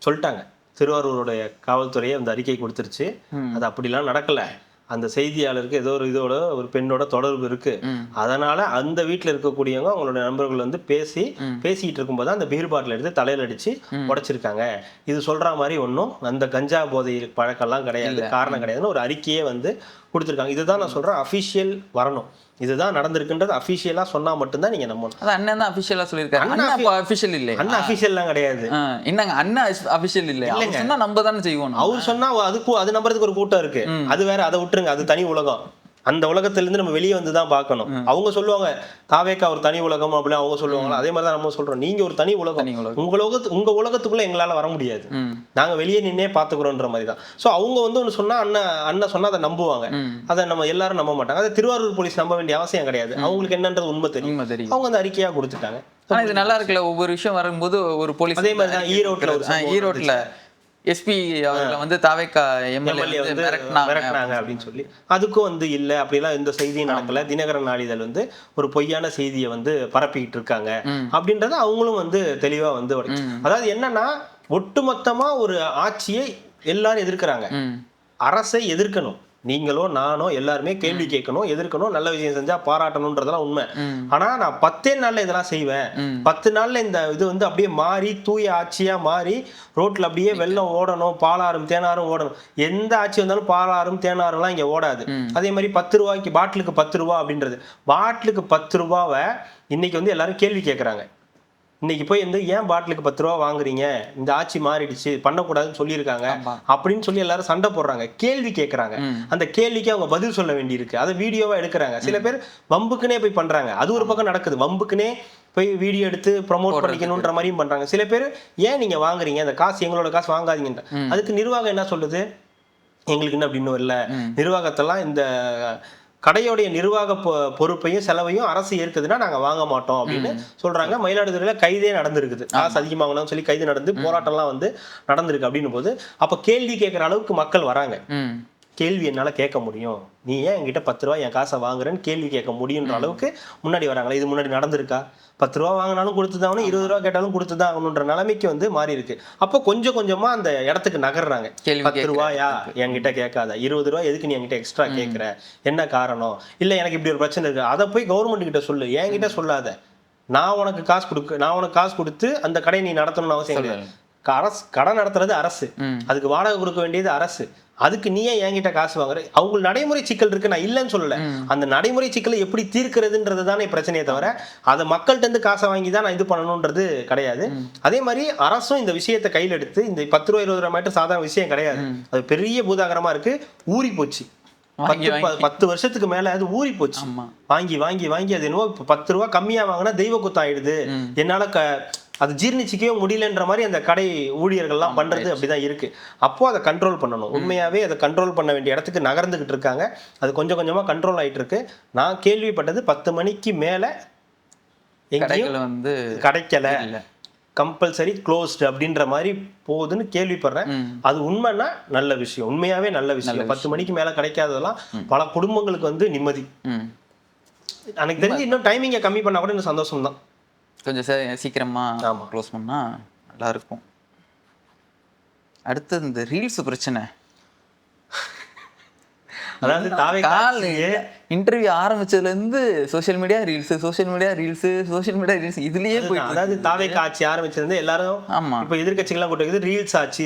சொல்லிட்டாங்க, திருவாரூருடைய காவல்துறையை அந்த அறிக்கை கொடுத்துருச்சு. அது அப்படிலாம் நடக்கலை. அந்த செய்தியாளருக்கு ஏதோ ஒரு இதோட ஒரு பெண்ணோட தொடர்பு இருக்கு. அதனால அந்த வீட்டில் இருக்கக்கூடியவங்க அவங்களோட நண்பர்கள் வந்து பேசிக்கிட்டு இருக்கும்போது அந்த பீர் பாட்டில் எடுத்து தலையில் அடிச்சு உடைச்சிருக்காங்க. இது சொல்ற மாதிரி ஒன்றும் அந்த கஞ்சா போதை பழக்கம்லாம் கிடையாது, காரணம் கிடையாதுன்னு ஒரு அறிக்கையே வந்து கொடுத்துருக்காங்க. இதுதான் நான் சொல்றேன், அஃபிஷியல் வரணும். இதுதான் நடந்திருக்குன்றது அஃபிஷியலா சொன்னா மட்டும்தான் நீங்க நம்பணும். அது அண்ணன் தான் அஃபிஷியலா சொல்லியிருக்காரு. அண்ணா அஃபிஷியல் இல்லை, அண்ணா அஃபிஷியல்லாம் கிடையாது. என்னங்க அண்ணா அஃபிஷியல் இல்லை, அவர் சொன்னா நம்ம தானே செய்வோம். அவர் சொன்னா அது நம்புறதுக்கு ஒரு கூட்டம் இருக்கு, அது வேற, அதை விட்டுருங்க, அது தனி உலகம். அந்த உலகத்திலிருந்து நம்ம வெளியே வந்து தான் பார்க்கணும். அவங்க சொல்லுவாங்க தாவேக்கா ஒரு தனி உலகம் அப்படின்னு அவங்க சொல்லுவாங்க. அதே மாதிரி தான் நம்ம சொல்றோம், நீங்க ஒரு தனி உலகம், உங்க உலகத்துக்குள்ள எங்களால வர முடியாது, நாங்க வெளியே நின்னே பாத்துக்கிறோன்ற மாதிரி தான். ஸோ அவங்க வந்து ஒன்று சொன்னா அண்ணன் சொன்னா அதை நம்புவாங்க, அதை நம்ம எல்லாரும் நம்ப மாட்டாங்க. அதை திருவாரூர் போலீஸ் நம்ப வேண்டிய அவசியம் கிடையாது. அவங்களுக்கு என்னன்றது உண்மை தெரியும். அவங்க அந்த அறிக்கையா கொடுத்துட்டாங்க. ஆனா இது நல்லா இருக்குல்ல, ஒவ்வொரு விஷயம் வரும்போது ஒரு போலீஸ். அதே மாதிரி தான் ஈரோட்ல எஸ்பி அவர்களை வந்து தாவேகா எம்எல்ஏ வந்து மிரட்டினாங்க அப்படின்னு சொல்லி, அதுக்கும் வந்து இல்லை அப்படிலாம் எந்த செய்தியும் நடக்கல. தினகரன் நாளிதழ் வந்து ஒரு பொய்யான செய்தியை வந்து பரப்பிக்கிட்டு இருக்காங்க அப்படின்றத அவங்களும் வந்து தெளிவா வந்து, அதாவது என்னன்னா ஒட்டுமொத்தமா ஒரு ஆட்சியை எல்லாரும் எதிர்க்கிறாங்க. அரசை எதிர்க்கணும், நீங்களோ நானோ எல்லாருமே கேள்வி கேட்கணும், எதிர்க்கணும், நல்ல விஷயம் செஞ்சா பாராட்டணும்ன்றதெல்லாம் உண்மை. ஆனா நான் 10 நாள்ல இதெல்லாம் செய்வேன், 10 நாள்ல இந்த இது வந்து அப்படியே மாறி தூய ஆட்சியா மாறி ரோட்ல அப்படியே வெள்ளம் ஓடணும், பாலாறும் தேனாரும் ஓடணும். எந்த ஆட்சி வந்தாலும் பாலாறும் தேனாறும்லாம் இங்க ஓடாது. அதே மாதிரி 10 ரூபாய்க்கு பாட்டிலுக்கு 10 ரூபா அப்படின்றது, பாட்டிலுக்கு 10 ரூபாவை இன்னைக்கு வந்து எல்லாரும் கேள்வி கேட்கறாங்க. இன்னைக்கு போய் வந்து ஏன் பாட்டிலுக்கு 10 ரூபா வாங்குறீங்க, இந்த ஆட்சி மாறிடுச்சு, பண்ணக்கூடாதுன்னு சொல்லியிருக்காங்க அப்படின்னு சொல்லி எல்லாரும் சண்டை போடுறாங்க, கேள்வி கேட்கறாங்க. அந்த கேள்விக்கு அவங்க பதில் சொல்ல வேண்டியிருக்கு, அதை வீடியோவா எடுக்கிறாங்க. சில பேர் வம்புக்குனே போய் பண்றாங்க, அது ஒரு பக்கம் நடக்குது. வம்புக்குனே போய் வீடியோ எடுத்து ப்ரமோட் பண்ணிக்கணுன்ற மாதிரியும் பண்றாங்க. சில பேர் ஏன் நீங்க வாங்குறீங்க, அந்த காசு எங்களோட காசு வாங்காதீங்கன்ற. அதுக்கு நிர்வாகம் என்ன சொல்லுது, எங்களுக்கு என்ன அப்படின்னு இல்லை, நிர்வாகத்தெல்லாம் இந்த கடையோடைய நிர்வாக பொறுப்பையும் செலவையும் அரசு ஏற்குதுன்னா நாங்க வாங்க மாட்டோம் அப்படின்னு சொல்றாங்க. மயிலாடுதுறையில கைதே நடந்திருக்குது, காசு அதிகமாகணும்னு சொல்லி கைது நடந்து போராட்டம்லாம் வந்து நடந்திருக்கு. அப்படின்னு போது அப்ப கேள்வி கேட்கிற அளவுக்கு மக்கள் வராங்க. கேள்வி என்னால கேட்க முடியும், நீ ஏன் என்கிட்ட 10 ரூபா என் காசை வாங்குறேன்னு கேள்வி கேட்க முடியுன்ற அளவுக்கு முன்னாடி வராங்களா? இது முன்னாடி நடந்திருக்கா? 10 ரூபா வாங்கினாலும் கொடுத்துதான், 20 ரூபா கேட்டாலும் கொடுத்துதான் ஆகணுன்ற நிலைமைக்கு வந்து மாறி இருக்கு. அப்போ கொஞ்சம் கொஞ்சமா அந்த இடத்துக்கு நகர்றாங்க. 10 ரூபாயா என்கிட்ட கேட்காத, 20 ரூபா எதுக்கு நீ என்கிட்ட எக்ஸ்ட்ரா கேட்கிற, என்ன காரணம், இல்லை எனக்கு இப்படி ஒரு பிரச்சனை இருக்கு, அதை போய் கவர்மெண்ட் கிட்ட சொல்லு, என்கிட்ட சொல்லாத. நான் உனக்கு காசு கொடுத்து அந்த கடையை நீ நடத்தணும்னு அவசியம் கிடையாது. அரசு கடன் நடத்துறது அரசு, அதுக்கு வாடகை கொடுக்க வேண்டியது அரசு. அதுக்கு நீ ஏன் என்கிட்ட காசு வாங்குற? அவங்க நடைமுறை சிக்கல் இருக்கு, நான் இல்லைன்னு சொல்லல. அந்த நடைமுறை சிக்கலை எப்படி தீர்க்கிறதுன்றது தானே பிரச்சனையே தவிர அதை மக்கள்கிட்ட இருந்து காசை வாங்கி தான் நான் இது பண்ணணும்ன்றது கிடையாது. அதே மாதிரி அரசும் இந்த விஷயத்தை கையில் எடுத்து, இந்த 10 ரூபா 20 ரூபா மட்டும் சாதாரண விஷயம் கிடையாது, அது பெரிய பூதாகரமா இருக்கு. ஊறி போச்சு 10 வருஷத்துக்கு மேல, அது ஊறி போச்சு. வாங்கி வாங்கி வாங்கி அது என்னவோ 10 ரூபா கம்மியா வாங்கினா தெய்வ குத்தம் ஆயிடுது, என்னால அது ஜீர்ணிச்சிக்கவே முடியலன்ற மாதிரி அந்த கடை ஊழியர்கள்லாம் பண்றது அப்படிதான் இருக்கு. அப்போ அதை கண்ட்ரோல் பண்ணணும். உண்மையாவே அதை கண்ட்ரோல் பண்ண வேண்டிய இடத்துக்கு நகர்ந்துகிட்டு இருக்காங்க. அது கொஞ்சம் கொஞ்சமா கண்ட்ரோல் ஆயிட்டு இருக்கு. நான் கேள்விப்பட்டது 10 மணிக்கு மேல எங்கேயும் வந்து கிடைக்கல, கம்பல்சரி க்ளோஸ்டு அப்படின்ற மாதிரி போகுதுன்னு கேள்விப்படுறேன். அது உண்மைன்னா நல்ல விஷயம், உண்மையாவே நல்ல விஷயம். 10 மணிக்கு மேல கிடைக்காததெல்லாம் பல குடும்பங்களுக்கு வந்து நிம்மதி. எனக்கு தெரிஞ்சு இன்னும் டைமிங்கை கம்மி பண்ணா கூட இன்னும் சந்தோஷம் தான். கொஞ்சம் சீக்கிரமா க்ளோஸ் பண்ணா நல்லா இருக்கும். அடுத்து இந்த ரீல்ஸ் பிரச்சனை. அதாவது இன்டர்வியூ ஆரம்பிச்சதுல இருந்து சோசியல் மீடியா ரீல்ஸ் இதுலயே போய், அதாவது தாவேக்கா ஆட்சி ஆரம்பிச்சது வந்து எல்லாரும் இப்ப எதிர்கட்சிகள்லாம் கூட்டு ரீல்ஸ் ஆச்சு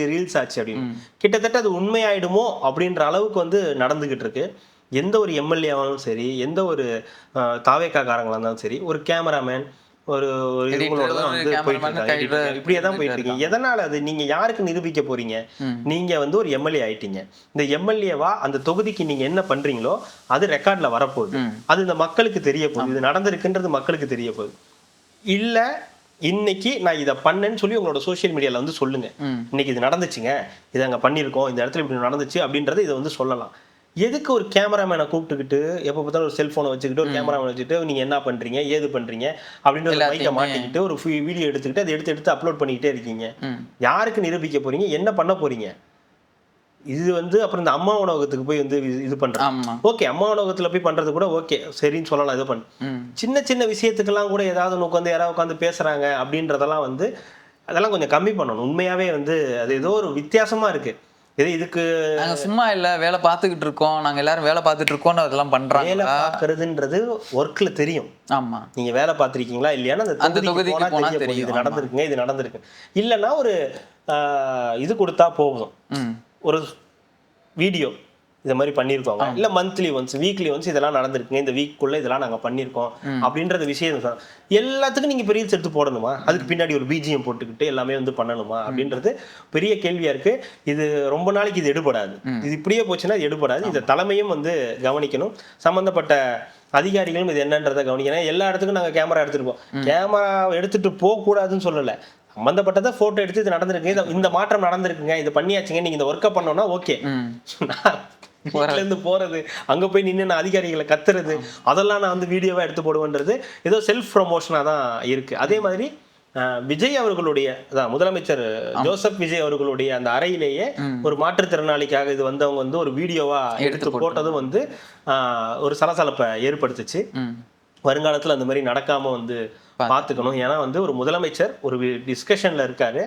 அப்படின்னு கிட்டத்தட்ட அது உண்மையாயிடுமோ அப்படின்ற அளவுக்கு வந்து நடந்துகிட்டு இருக்கு. எந்த ஒரு எம்எல்ஏவாலும் சரி, எந்த ஒரு தாவேக்கா காரங்களா இருந்தாலும் சரி, ஒரு கேமராமேன் ஒரு இவங்களோட தான் வந்து போயிட்டு இருக்காங்க, இப்படியே தான் போயிட்டு இருக்கீங்க. எதனால அது நீங்க யாருக்கு நிரூபிக்க போறீங்க? நீங்க வந்து ஒரு எம்எல்ஏ ஆயிட்டீங்க. இந்த எம்எல்ஏவா அந்த தொகுதிக்கு நீங்க என்ன பண்றீங்களோ அது ரெக்கார்ட்ல வரப்போகுது, அது இந்த மக்களுக்கு தெரிய போகுது, இது நடந்திருக்குன்றது மக்களுக்கு தெரிய போகுது. இல்ல இன்னைக்கு நான் இதை பண்ணேன்னு சொல்லி உங்களோட சோசியல் மீடியால வந்து சொல்லுங்க, இன்னைக்கு இது நடந்துச்சுங்க, இது அங்க பண்ணிருக்கோம், இந்த இடத்துல இப்படி நடந்துச்சு அப்படின்றத இதை வந்து சொல்லலாம். எதுக்கு ஒரு கேமராமேனை கூப்பிட்டுக்கிட்டு எப்போ பார்த்தாலும் ஒரு செல்ஃபோனை வச்சுக்கிட்டு ஒரு கேமராமேன் வச்சுக்கிட்டு நீங்கள் என்ன பண்ணுறீங்க ஏது பண்ணுறீங்க அப்படின்ற மைக்கை மாட்டிக்கிட்டு ஒரு வீடியோ எடுத்துக்கிட்டு அதை எடுத்து அப்லோட் பண்ணிக்கிட்டே இருக்கீங்க? யாருக்கு நிரூபிக்க போறீங்க? என்ன பண்ண போறீங்க? இது வந்து அப்புறம் இந்த அம்மா உணவகத்துக்கு போய் வந்து இது பண்றாங்க. ஓகே, அம்மா உணவகத்துல போய் பண்றது கூட ஓகே, சரின்னு சொல்லலாம். இது பண்ண சின்ன சின்ன விஷயத்துக்கெல்லாம் கூட ஏதாவது உட்காந்து யாராவது உட்காந்து பேசுறாங்க அப்படின்றதெல்லாம் வந்து அதெல்லாம் கொஞ்சம் கம்மி பண்ணணும். உண்மையாவே வந்து அது ஏதோ ஒரு வித்தியாசமா இருக்கு. இதுக்கு நாங்க சும்மா இல்ல வேலை பார்த்துக்கிட்டு இருக்கோம், நாங்க எல்லாரும் வேலை பார்த்துட்டு இருக்கோம், அதெல்லாம் பண்றாங்க. வேலை பார்க்கறதுன்றது ஒர்க்ல தெரியும். ஆமா, நீங்க வேலை பார்த்திருக்கீங்களா இல்லையான்னு அந்த தொகுதிக்கு போனா தெரியும். இது நடந்திருக்குங்க, இது நடந்திருக்கு. இல்லைன்னா ஒரு இது கொடுத்தா போகும், ஒரு வீடியோ இது மாதிரி பண்ணியிருக்கோங்க, இல்லை மந்த்லி ஒன்ஸ் வீக்லி ஒன்ஸ் இதெல்லாம் நடந்திருக்குங்க, இந்த வீக்குள்ள இதெல்லாம் நாங்கள் பண்ணியிருக்கோம் அப்படின்றது விஷயம் எல்லாத்துக்கும் நீங்கள் இப்போ ரீல்ஸ் எடுத்து போடணுமா? அதுக்கு பின்னாடி ஒரு பிஜிஎம் போட்டுக்கிட்டு எல்லாமே வந்து பண்ணணுமா அப்படின்றது பெரிய கேள்வியாக இருக்குது. இது ரொம்ப நாளைக்கு இது எடுபடாது. இது இப்படியே போச்சுன்னா இது எடுபடாது. இதை தலைமையும் வந்து கவனிக்கணும், சம்மந்தப்பட்ட அதிகாரிகளும் இது என்னன்றதை கவனிக்கணும். எல்லா இடத்துக்கும் நாங்கள் கேமரா எடுத்துருப்போம், கேமரா எடுத்துகிட்டு போகக்கூடாதுன்னு சொல்லலை, சம்பந்தப்பட்டதை போட்டோ எடுத்து இது நடந்திருக்கு, இந்த மாற்றம் நடந்திருக்குங்க, இது பண்ணியாச்சுங்க, நீங்க இந்த ஒர்க்கை பண்ணோம்னா ஓகே. வீட்டுல இருந்து போறது, அங்க போய் நின்று நான் அதிகாரிகளை கத்துறது, அதெல்லாம் நான் வந்து வீடியோவா எடுத்து போடுவேன்றது ஏதோ செல்ஃப் ப்ரமோஷனா தான் இருக்கு. அதே மாதிரி விஜய் அவர்களுடைய முதலமைச்சர் ஜோசப் விஜய் அவர்களுடைய அந்த அறையிலேயே ஒரு மாற்றுத்திறனாளிக்காக இது வந்தவங்க வந்து ஒரு வீடியோவா எடுத்து போட்டதும் வந்து ஒரு சலசலப்பை ஏற்படுத்துச்சு. வருங்காலத்துல அந்த மாதிரி நடக்காம வந்து பார்த்துக்கணும். ஏன்னா வந்து ஒரு முதலமைச்சர் ஒரு டிஸ்கஷன்ல இருக்காரு,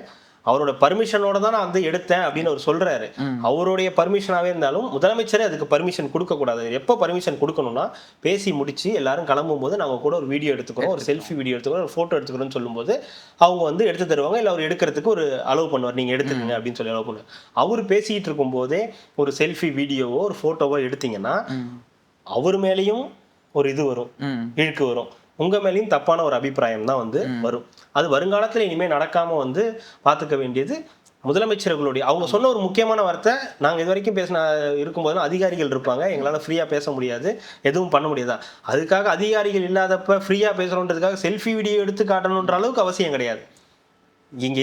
அவரோட பர்மிஷனோட தான் நான் வந்து எடுத்தேன் அப்படின்னு அவர் சொல்றாரு. அவருடைய பர்மிஷனாவே இருந்தாலும் முதலமைச்சரே அதுக்கு பர்மிஷன் கொடுக்க கூடாது. எப்போ பர்மிஷன் கொடுக்கணும்னா பேசி முடிச்சு எல்லாரும் கிளம்பும் போது நாங்கள் கூட ஒரு வீடியோ எடுத்துக்கிறோம், ஒரு செல்ஃபி வீடியோ எடுத்துக்கிறோம், ஒரு போட்டோ எடுத்துக்கிறோம்னு சொல்லும்போது அவங்க வந்து எடுத்து தருவாங்க. இல்லை அவர் எடுக்கிறதுக்கு ஒரு அலோவ் பண்ணுவார், நீங்க எடுத்துக்கங்க அப்படின்னு சொல்லி அலோவ் பண்ணுவார். அவர் பேசிட்டு இருக்கும் போதே ஒரு செல்ஃபி வீடியோவோ ஒரு போட்டோவோ எடுத்தீங்கன்னா அவர் மேலேயும் ஒரு இது வரும், இழுக்கு வரும், உங்க மேலேயும் தப்பான ஒரு அபிப்பிராயம் தான் வந்து வரும். அது வருங்காலத்துல இனிமேல் நடக்காம வந்து பார்த்துக்க வேண்டியது முதலமைச்சர்களுடைய. அவங்க சொன்ன ஒரு முக்கியமான வார்த்தை, நாங்கள் இது வரைக்கும் பேசின இருக்கும்போது அதிகாரிகள் இருப்பாங்க, எங்களால் ஃப்ரீயாக பேச முடியாது, எதுவும் பண்ண முடியாதா? அதுக்காக அதிகாரிகள் இல்லாதப்ப ஃப்ரீயாக பேசணுன்றதுக்காக செல்ஃபி வீடியோ எடுத்து காட்டணுன்ற அளவுக்கு அவசியம் கிடையாது. இங்க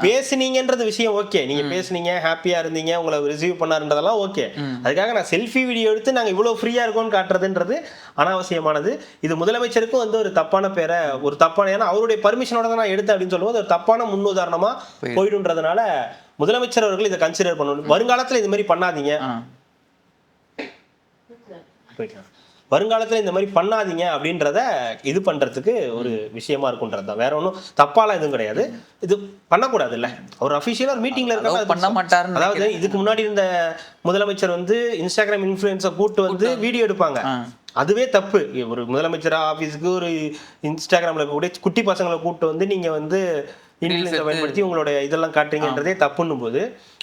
பேசுனீங்கன்றது விஷயம் ஓகே, நீங்க பேசுனீங்க, ஹாப்பியா இருந்தீங்க, உங்களை ரிசீவ் பண்ணாருன்றதெல்லாம் ஓகே. அதுக்காக நான் செல்ஃபி வீடியோ எடுத்து நாங்க இவ்வளவு ஃப்ரீயா இருக்கோம்னு காட்டுறதுன்றது அனாவசியமானது. இது முதலமைச்சருக்கும் வந்து ஒரு தப்பான பேரை, ஒரு தப்பான, ஏன்னா அவருடைய பர்மிஷனோட தான் நான் எடுத்தேன் அப்படின்னு சொல்லும்போது ஒரு தப்பான முன்னுதாரணமா போயிடுன்றதுனால முதலமைச்சர் அவர்கள் இதை கன்சிடர் பண்ணணும். வருங்காலத்துல இது மாதிரி பண்ணாதீங்க, வருங்காலத்தில் இந்த மாதிரி பண்ணாதீங்க அப்படின்றத இது பண்றதுக்கு ஒரு விஷயமா இருக்குன்றது தான். வேற ஒன்றும் தப்பாலாம் எதுவும் கிடையாது. இது பண்ணக்கூடாது இல்ல, ஒரு அஃபிஷியலா ஒரு மீட்டிங்ல இருக்காங்க பண்ண மாட்டாரு. அதாவது இதுக்கு முன்னாடி இருந்த முதலமைச்சர் வந்து இன்ஸ்டாகிராம் இன்ஃப்ளூயன்ஸை கூட்டு வந்து வீடியோ எடுப்பாங்க, அதுவே தப்பு. ஒரு முதலமைச்சர் ஆஃபீஸுக்கு ஒரு இன்ஸ்டாகிராமில் கூட குட்டி பசங்களை கூப்பிட்டு வந்து நீங்கள் வந்து இன்ஃப்ளூயன்ஸை பயன்படுத்தி உங்களோட இதெல்லாம் காட்டுறீங்கன்றதே தப்புன்னும் போது,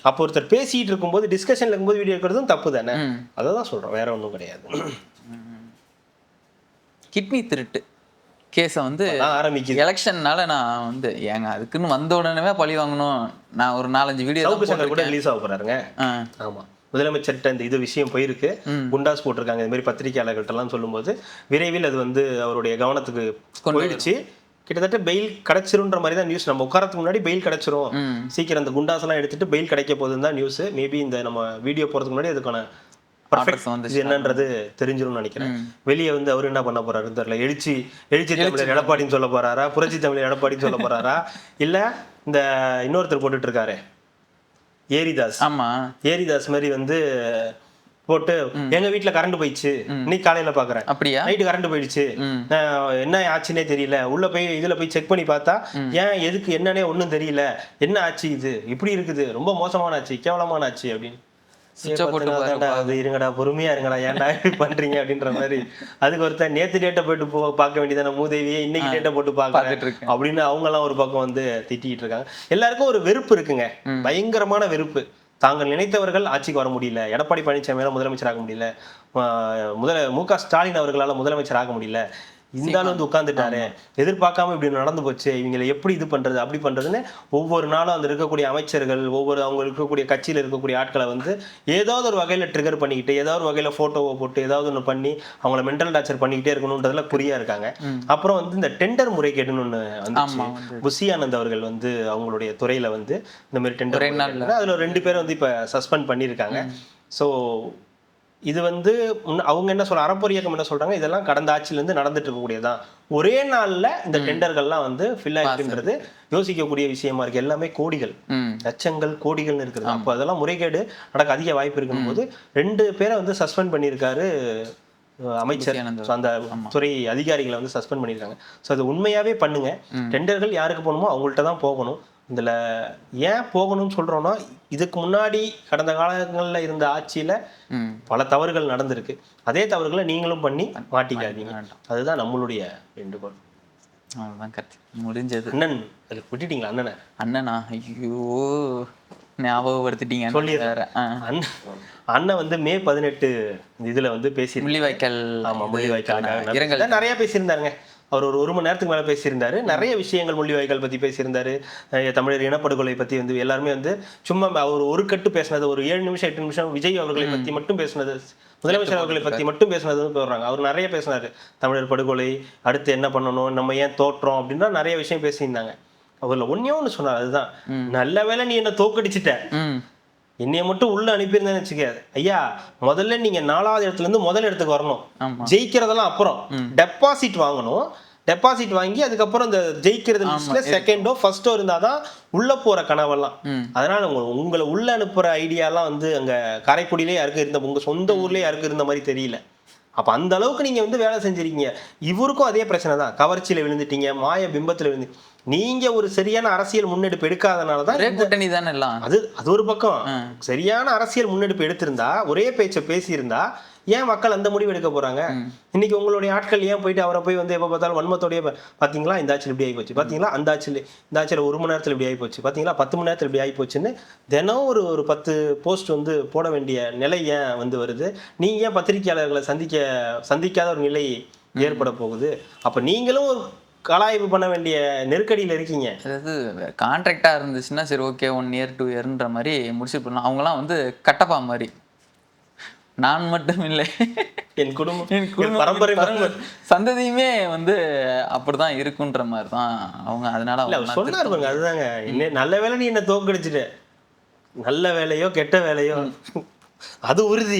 அப்போ ஒருத்தர் பேசிட்டு இருக்கும்போது டிஸ்கஷன்ல இருக்கும்போது வீடியோ எடுக்கிறதும் தப்பு தானே. அதை தான் சொல்கிறோம், வேற ஒன்றும் கிடையாது. கிட்னி திருட்டு கேஸை வந்து ஆரம்பிக்குது எலெக்ஷன்னால. நான் வந்து ஏங்க அதுக்குன்னு வந்த உடனே பழி வாங்கணும். நான் ஒரு 4-5 வீடியோ சவுக்கு சங்கர் கூட ரிலீஸ் ஆக போறாருங்க. ஆமா, முதலமைச்சர்கிட்ட இந்த இது விஷயம் போயிருக்கு, குண்டாஸ் போட்டிருக்காங்க இந்த மாதிரி பத்திரிகையாளர்கள்ட்ட எல்லாம் சொல்லும்போது விரைவில் அது வந்து அவருடைய கவனத்துக்கு போயிடுச்சு. கிட்டத்தட்ட பெயில் கிடைச்சிருன்ற மாதிரி தான் நியூஸ். நம்ம உட்காரத்துக்கு முன்னாடி பெயில் கிடைச்சிரும், சீக்கிரம் அந்த குண்டாஸ் எல்லாம் எடுத்துட்டு பெயில் கிடைக்க போகுதுன்னு தான் நியூஸ். மேபி இந்த நம்ம வீடியோ போறதுக்கு முன்னாடி அதுக்கான இது என்னன்றது தெரிஞ்சிரும்னு நினைக்கிறேன். வெளியே வந்து அவர் என்ன பண்ண போறாரு தெரியல. எழுச்சி தமிழர் எடப்பாடின்னு சொல்ல போறாரா, புரட்சி தமிழர் எடப்பாடின்னு சொல்ல போறாரா, இல்ல இந்த இன்னொருத்தர் போட்டுட்டு இருக்காரு ஏரிதாஸ். ஆமா, ஏரிதாஸ் மாதிரி வந்து போட்டு எங்க வீட்டுல கரண்ட் போயிடுச்சு, இன்னைக்கு காலையில பாக்குறேன், அப்படியா நைட்டு கரண்ட் போயிடுச்சு, என்ன ஆச்சுன்னே தெரியல, உள்ள போய் இதுல போய் செக் பண்ணி பார்த்தா ஏன் எதுக்கு என்னன்னே ஒன்னும் தெரியல, என்ன ஆச்சு, இது இப்படி இருக்குது, ரொம்ப மோசமான ஆச்சு, கேவலமான ஆச்சு அப்படின்னு. அது இருங்கடா, பொறுமையா இருங்கடா, ஏன்டா இப்படி பண்றீங்க அப்படின்ற மாதிரி. அதுக்கு ஒருத்தர் நேத்து டேட்டை போயிட்டு பார்க்க வேண்டியதான மூதேவியே, இன்னைக்கு டேட்டை போட்டு பார்க்க அப்படின்னு அவங்க எல்லாம் ஒரு பக்கம் வந்து திட்டிட்டு இருக்காங்க. எல்லாருக்கும் ஒரு வெறுப்பு இருக்குங்க, பயங்கரமான வெறுப்பு. தாங்கள் நினைத்தவர்கள் ஆட்சிக்கு வர முடியல, எடப்பாடி பழனிசாமியால முதலமைச்சர் ஆக முடியல, மு.க. ஸ்டாலின் அவர்களால முதலமைச்சர் ஆக முடியல, இந்த ஆள் வந்து உட்கார்ந்துட்டாரு, எதிர்பார்க்காம இப்படி நடந்து போச்சு, இவங்களை எப்படி இது பண்றது அப்படி பண்றதுன்னு ஒவ்வொரு நாளும் அந்த இருக்கக்கூடிய அமைச்சர்கள், அவங்க இருக்கக்கூடிய கட்சியில இருக்கக்கூடிய ஆட்களை வந்து ஏதாவது ஒரு வகையில ட்ரிகர் பண்ணிக்கிட்டு, ஏதாவது ஒரு வகையில போட்டோவை போட்டு ஏதாவது ஒண்ணு பண்ணி அவங்கள மென்டல் டார்ச்சர் பண்ணிக்கிட்டே இருக்கணும்ன்றதுல குறியா இருக்காங்க. அப்புறம் வந்து இந்த டெண்டர் முறைகேடுன்னு ஒண்ணு வந்துச்சு. புஷி ஆனந்த் அவர்கள் வந்து அவங்களுடைய துறையில வந்து இந்த மாதிரி டெண்டர், அதுல 2 பேரை வந்து இப்ப சஸ்பெண்ட் பண்ணியிருக்காங்க. ஸோ இது வந்து அவங்க என்ன சொல்ற, அறப்பொரு இயக்கம் என்ன சொல்றாங்க, இதெல்லாம் கடந்த ஆட்சியில இருந்து நடந்துட்டு இருக்கக்கூடியதான், ஒரே நாள்ல இந்த டெண்டர்கள்லாம் வந்து ஃபில் ஆயிருக்குன்றது யோசிக்கக்கூடிய விஷயமா இருக்கு. எல்லாமே கோடிகள், லட்சங்கள், கோடிகள்னு இருக்குது. அப்போ அதெல்லாம் முறைகேடு நடக்க அதிக வாய்ப்பு இருக்குன்னு போது 2 பேரை வந்து சஸ்பெண்ட் பண்ணியிருக்காரு அமைச்சர். அந்த துறை அதிகாரிகளை வந்து சஸ்பெண்ட் பண்ணியிருக்காங்க. ஸோ அது உண்மையாவே பண்ணுங்க. டெண்டர்கள் யாருக்கு போகணுமோ அவங்கள்ட்ட தான் போகணும். இதுல ஏன் போகணும்னு சொல்றோம்னா, இதுக்கு முன்னாடி கடந்த காலங்கள்ல இருந்த ஆட்சியில பல தவறுகள் நடந்திருக்கு. அதே தவறுகளை நீங்களும் பண்ணி மாட்டிக்காதீங்க. அதுதான் நம்மளுடைய வேண்டுகோள். முடிஞ்சது. அண்ணன் விட்டுட்டீங்களா? அண்ணனா? ஐயோ, ஞாபகப்படுத்திட்டீங்க. அண்ணன் வந்து மே 18 இதுல வந்து பேசி முள்ளிவாய்க்கால், ஆமா முள்ளிவாய்க்கால் நிறைய பேசியிருந்தாருங்க. அவர் ஒரு 1 மணி நேரத்துக்கு மேலே பேசியிருந்தாரு. நிறைய விஷயங்கள் முள்ளிவாய்க்கால் பற்றி பேசியிருந்தாரு. தமிழர் இனப்படுகொலை பற்றி வந்து எல்லாருமே வந்து சும்மா அவர் ஒரு கட்டு பேசினது, ஒரு 7 நிமிஷம் 8 நிமிஷம் விஜய் அவர்களை பற்றி மட்டும் பேசினது, முதலமைச்சர் அவர்களை பற்றி மட்டும் பேசினதுன்னு போடுறாங்க. அவர் நிறைய பேசினாரு. தமிழர் படுகொலை, அடுத்து என்ன பண்ணணும், நம்ம ஏன் தோற்றோம் அப்படின்னா நிறைய விஷயம் பேசியிருந்தாங்க. அவர்ல ஒன்னு சொன்னார், அதுதான், நல்ல வேளை நீ என்ன தோக்கடிச்சிட்ட, என்னைய மட்டும் உள்ள அனுப்பியிருந்தேன்னு வச்சுக்க, ஐயா முதல்ல நீங்க 4வது இடத்துல இருந்து முதல் இடத்துக்கு வரணும், ஜெயிக்கிறதெல்லாம் அப்புறம் டெபாசிட் வாங்கணும், டெபாசிட் வாங்கி அதுக்கப்புறம் இந்த ஜெயிக்கிறது லிஸ்ட்ல செகண்டோ ஃபர்ஸ்டோ இருந்தாதான் உள்ள போற கனவெல்லாம். அதனால உங்களை உள்ள அனுப்புற ஐடியாலாம் வந்து அங்க காரைக்குடியிலே யாருக்கு இருந்த, உங்க சொந்த ஊர்லயே யாருக்கு இருந்த மாதிரி தெரியல. அப்ப அந்த அளவுக்கு நீங்க வந்து வேலை செஞ்சிருக்கீங்க. இவருக்கும் அதே பிரச்சனை தான், கவர்ச்சியில விழுந்துட்டீங்க, மாய பிம்பத்துல விழுந்து. நீங்க ஒரு சரியான அரசியல் முன்னெடுப்பு எடுக்காதனாலதான் கூட்டணி தானே எல்லாம். அது ஒரு பக்கம். சரியான அரசியல் முன்னெடுப்பு எடுத்திருந்தா, ஒரே பேச்சை பேசியிருந்தா ஏன் மக்கள் அந்த முடிவு எடுக்க போறாங்க? இன்னைக்கு உங்களுடைய ஆட்கள் ஏன் போயிட்டு அவரை போய் வந்து எப்ப பார்த்தாலும் வன்மத்தோடைய, பாத்தீங்களா இந்த ஆட்சியில் இப்படி ஆகி போச்சு, பாத்தீங்களா அந்த ஆட்சியில், இந்த ஆட்சியில் 1 மணி நேரத்தில் இப்படி ஆகி போச்சு, பாத்தீங்களா 10 மணி நேரத்தில் இப்படி ஆகி போச்சுன்னு தினம் ஒரு 10 போஸ்ட் வந்து போட வேண்டிய நிலை ஏன் வந்து வருது? நீங்க ஏன் பத்திரிகையாளர்களை சந்திக்காத ஒரு நிலை ஏற்பட போகுது? அப்ப நீங்களும் ஒரு கலாய்வு பண்ண வேண்டிய நெருக்கடியில் இருக்கீங்க. அதாவது கான்ட்ராக்டா இருந்துச்சுன்னா சரி ஓகே 1 year 2 yearன்ற மாதிரி முடிச்சுட்டு போடலாம். அவங்கலாம் வந்து கட்டப்பா மாதிரி, நான் மட்டும் இல்லை என் குடும்பம் பரம்பரை சந்ததியுமே வந்து அப்படிதான் இருக்குன்ற மாதிரி தான் அவங்க. அதனால சொன்னாருங்க, அதுதாங்க, நல்ல வேலை நீ என்ன தோக்கடிச்சிட்ட, நல்ல வேலையோ கெட்ட வேலையோ அது உறுதி.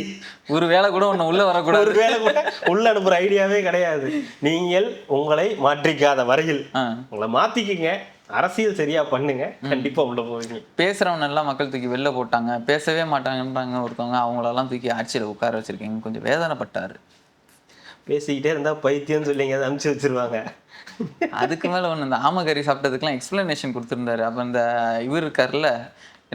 ஒரு வேலை கூட ஒண்ணு உள்ள வரக்கூடாது, ஒரு வேலை கூட உள்ள அனுப்புற ஐடியாவே கிடையாது. நீங்கள் உங்களை மாற்றிக்காத வரையில் உங்களை மாத்திக்கிங்க, அரசியல் சரியா பண்ணுங்க, கண்டிப்பா உள்ள போவீங்க. பேசுறவங்க எல்லாம் மக்கள் தூக்கி வெளில போட்டாங்க, பேசவே மாட்டாங்கன்றாங்க ஒருத்தவங்க, அவங்களெல்லாம் தூக்கி ஆட்சியில உட்கார வச்சிருக்கீங்க. கொஞ்சம் வேதனைப்பட்டாரு. பேசிக்கிட்டே இருந்தா பைத்தியம் சொல்லிங்க, அதை அனுப்பிச்சு வச்சிருவாங்க. அதுக்கு மேல ஒண்ணு, இந்த ஆமகறி சாப்பிட்டதுக்கெல்லாம் எக்ஸ்பிளனேஷன் கொடுத்துருந்தாரு. அப்ப இந்த இவர் இருக்காருல்ல,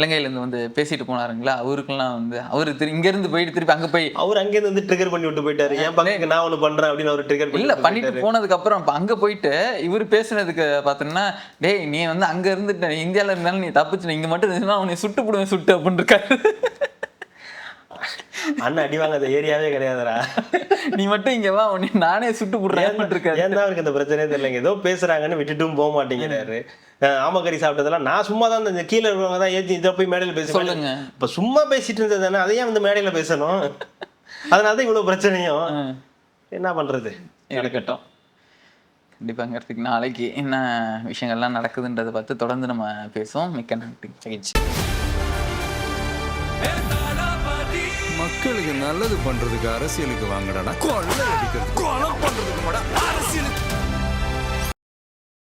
இலங்கையிலேருந்து வந்து பேசிட்டு போனாருங்களா, அவருக்கெல்லாம் வந்து அவர் இங்கேருந்து போயிட்டு திருப்பி அங்கே போய் அவர் அங்கேருந்து வந்து ட்ரிகர் பண்ணி விட்டு போயிட்டாரு. என் பக்கத்துக்கு நான் ஒன்று பண்றேன் அப்படின்னு அவர் ட்ரிகர் இல்லை பண்ணிட்டு போனதுக்கப்புறம் இப்போ அங்கே போயிட்டு இவர் பேசுனதுக்கு பார்த்தீங்கன்னா, டேய் நீ வந்து அங்கே இருந்துட்டு இந்தியாவில் இருந்தாலும் நீ தப்பிச்சு இங்கே மட்டும் இருந்துச்சுன்னா உன்னை சுட்டு போடுவேன் சுட்டு அப்படின்னு இருக்காரு. அண்ணன் அடி வாங்காத ஏரியாவே கிடையாதுடா, நீ மட்டும் இங்கே வா உன்னை நானே சுட்டு போடுறேன் இருக்காரு. ஏன் தான் அவருக்கு இந்த பிரச்சனையே தெரியலைங்க. ஏதோ பேசுறாங்கன்னு விட்டுட்டும் போக மாட்டேங்கிறாரு. ஆமக்கறி சாப்பிட்டதெல்லாம் நான் சும்மா தான் இந்த கீழே இருக்கிறவங்க தான் ஏற்றி இதை போய் மேடையில் பேச சொல்லுங்க. இப்போ சும்மா பேசிட்டு இருந்தது தானே, அதையே வந்து மேடையில் பேசணும். அதனால தான் இவ்வளோ பிரச்சனையும். என்ன பண்றது, இருக்கட்டும். கண்டிப்பாங்கிறதுக்கு நாளைக்கு என்ன விஷயங்கள்லாம் நடக்குதுன்றதை பார்த்து தொடர்ந்து நம்ம பேசுவோம். மிக்க நன்றி. மக்களுக்கு நல்லது பண்றதுக்கு அரசியலுக்கு வாங்கடா, கொள்ளை அடிக்கிறது கொலை பண்றதுக்கு